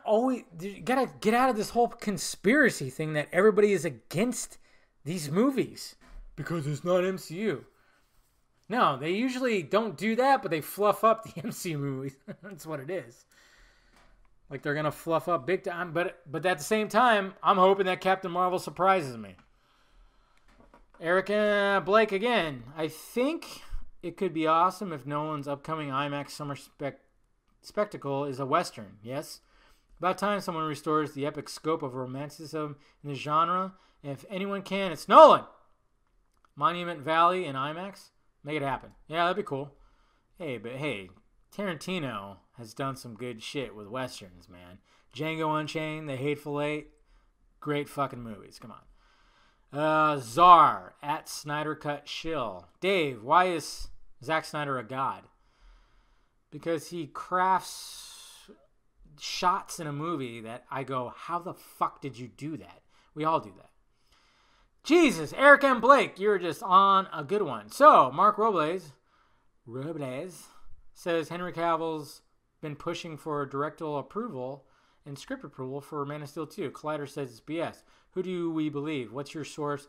always... You gotta get out of this whole conspiracy thing that everybody is against these movies because it's not MCU. No, they usually don't do that, but they fluff up the MCU movies. That's what it is. Like they're gonna fluff up big time, but at the same time, I'm hoping that Captain Marvel surprises me. Eric Blake again. I think it could be awesome if Nolan's upcoming IMAX summer spectacle is a Western. Yes? About time someone restores the epic scope of romanticism in the genre. And if anyone can, it's Nolan! Monument Valley in IMAX? Make it happen. Yeah, that'd be cool. Hey, Tarantino has done some good shit with Westerns, man. Django Unchained, The Hateful Eight. Great fucking movies. Come on. Czar at Snyder Cut Shill. Dave, why is Zack Snyder a god? Because he crafts shots in a movie that I go, how the fuck did you do that? We all do that. Jesus, Eric M. Blake, you're just on a good one. So, Mark Robles says Henry Cavill's been pushing for directorial approval and script approval for Man of Steel 2. Collider says it's BS. Who do we believe? What's your source?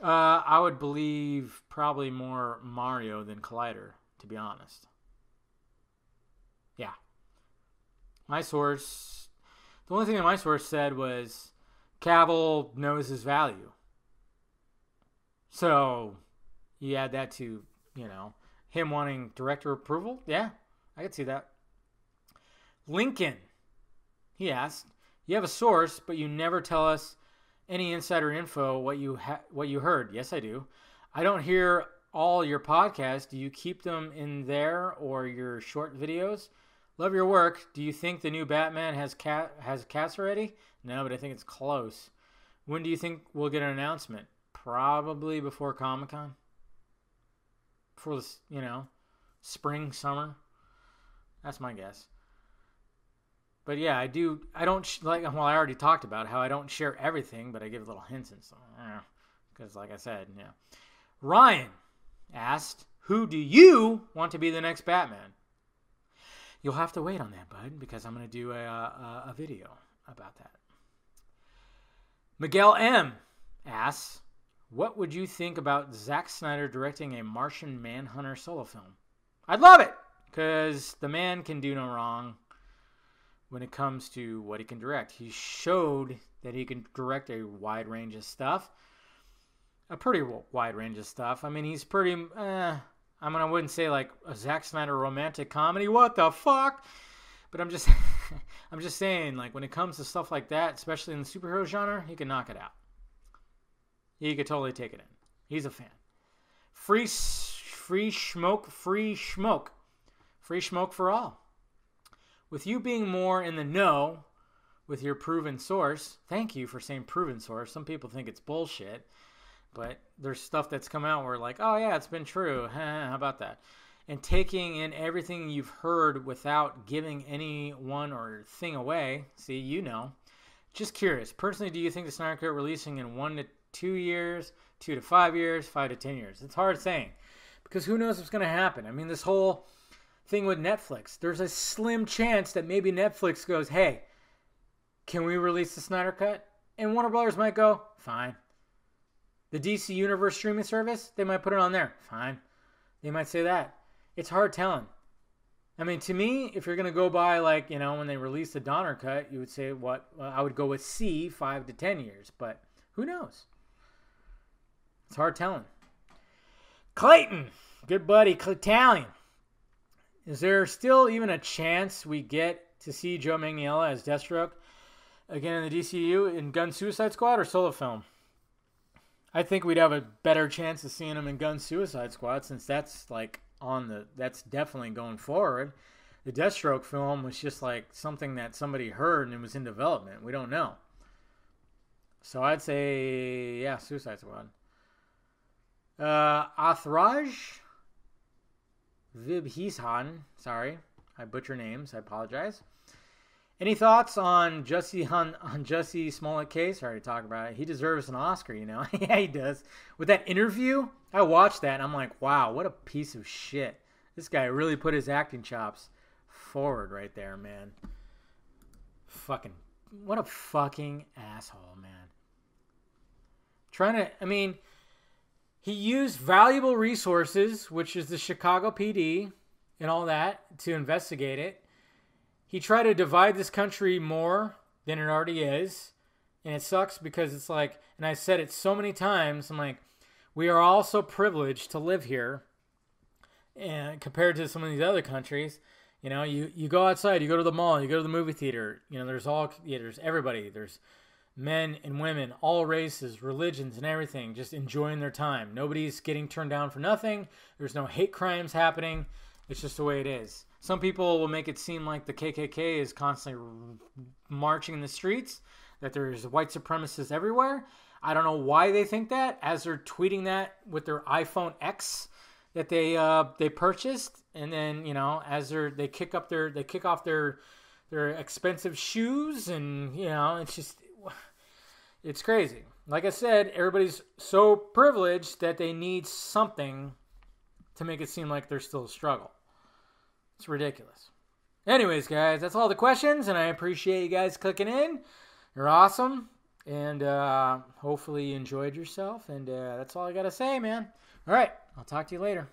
I would believe probably more Mario than Collider, to be honest. Yeah. My source, the only thing that my source said was Cavill knows his value. So you add that to, him wanting director approval. Yeah, I could see that. Lincoln, he asked, you have a source, but you never tell us any insider info, what you heard. Yes, I do. I don't hear all your podcasts. Do you keep them in there or your short videos? Love your work. Do you think the new Batman has cast already? No, but I think it's close. When do you think we'll get an announcement? Probably before Comic-Con. Before the, spring, summer. That's my guess. But yeah, I do. I don't like. Well, I already talked about how I don't share everything, but I give little hints and stuff. Because, like I said, yeah. Ryan asked, "Who do you want to be the next Batman?" You'll have to wait on that, bud, because I'm going to do a video about that. Miguel M. asks, "What would you think about Zack Snyder directing a Martian Manhunter solo film?" I'd love it, because the man can do no wrong when it comes to what he can direct. He showed that he can direct a wide range of stuff. A pretty wide range of stuff. I mean, he's pretty... I wouldn't say like a Zack Snyder romantic comedy. What the fuck? But I'm just saying, like, when it comes to stuff like that, especially in the superhero genre, he can knock it out. He could totally take it in. He's a fan. Free smoke for all. With you being more in the know with your proven source, thank you for saying proven source. Some people think it's bullshit, but there's stuff that's come out where like, oh yeah, it's been true. How about that? And taking in everything you've heard without giving anyone or thing away. See, you know. Just curious. Personally, do you think the Snyder Cut releasing in 1 to 2 years, 2 to 5 years, 5 to 10 years? It's hard saying. Because who knows what's going to happen? I mean, this whole thing with Netflix, there's a slim chance that maybe Netflix goes, hey, can we release the Snyder Cut? And Warner Brothers might go, fine. The DC Universe streaming service, they might put it on there. Fine. They might say that. It's hard telling. I mean, to me, if you're going to go by, like, you know, when they released the Donner Cut, you would say, what? I would go with C, 5 to 10 years. But who knows? It's hard telling. Clayton, good buddy, Italian. Is there still even a chance we get to see Joe Manganiello as Deathstroke again in the DCU in Gunn Suicide Squad or solo film? I think we'd have a better chance of seeing him in Gunn Suicide Squad, since that's like that's definitely going forward. The Deathstroke film was just like something that somebody heard and it was in development. We don't know. So I'd say, yeah, Suicide Squad. Athraj Vibhishan, sorry, I butcher names, I apologize. Any thoughts on Jussie Smollett case? I already talked about it. He deserves an Oscar, you know. Yeah, he does. With that interview, I watched that and I'm like, wow, what a piece of shit. This guy really put his acting chops forward right there, man. What a fucking asshole, man. He used valuable resources, which is the Chicago PD and all that, to investigate it. He tried to divide this country more than it already is. And it sucks because it's like, and I said it so many times, I'm like, we are all so privileged to live here, and compared to some of these other countries. You know, you go outside, you go to the mall, you go to the movie theater, you know, there's everybody. There's men and women, all races, religions, and everything, just enjoying their time. Nobody's getting turned down for nothing. There's no hate crimes happening. It's just the way it is. Some people will make it seem like the KKK is constantly marching in the streets, that there's white supremacists everywhere. I don't know why they think that, as they're tweeting that with their iPhone X that they purchased, and then, you know, as they kick off their expensive shoes, and, you know, it's crazy. Like I said, everybody's so privileged that they need something to make it seem like there's still a struggle. It's ridiculous. Anyways, guys, that's all the questions, and I appreciate you guys clicking in. You're awesome, and hopefully you enjoyed yourself, and that's all I got to say, man. All right, I'll talk to you later.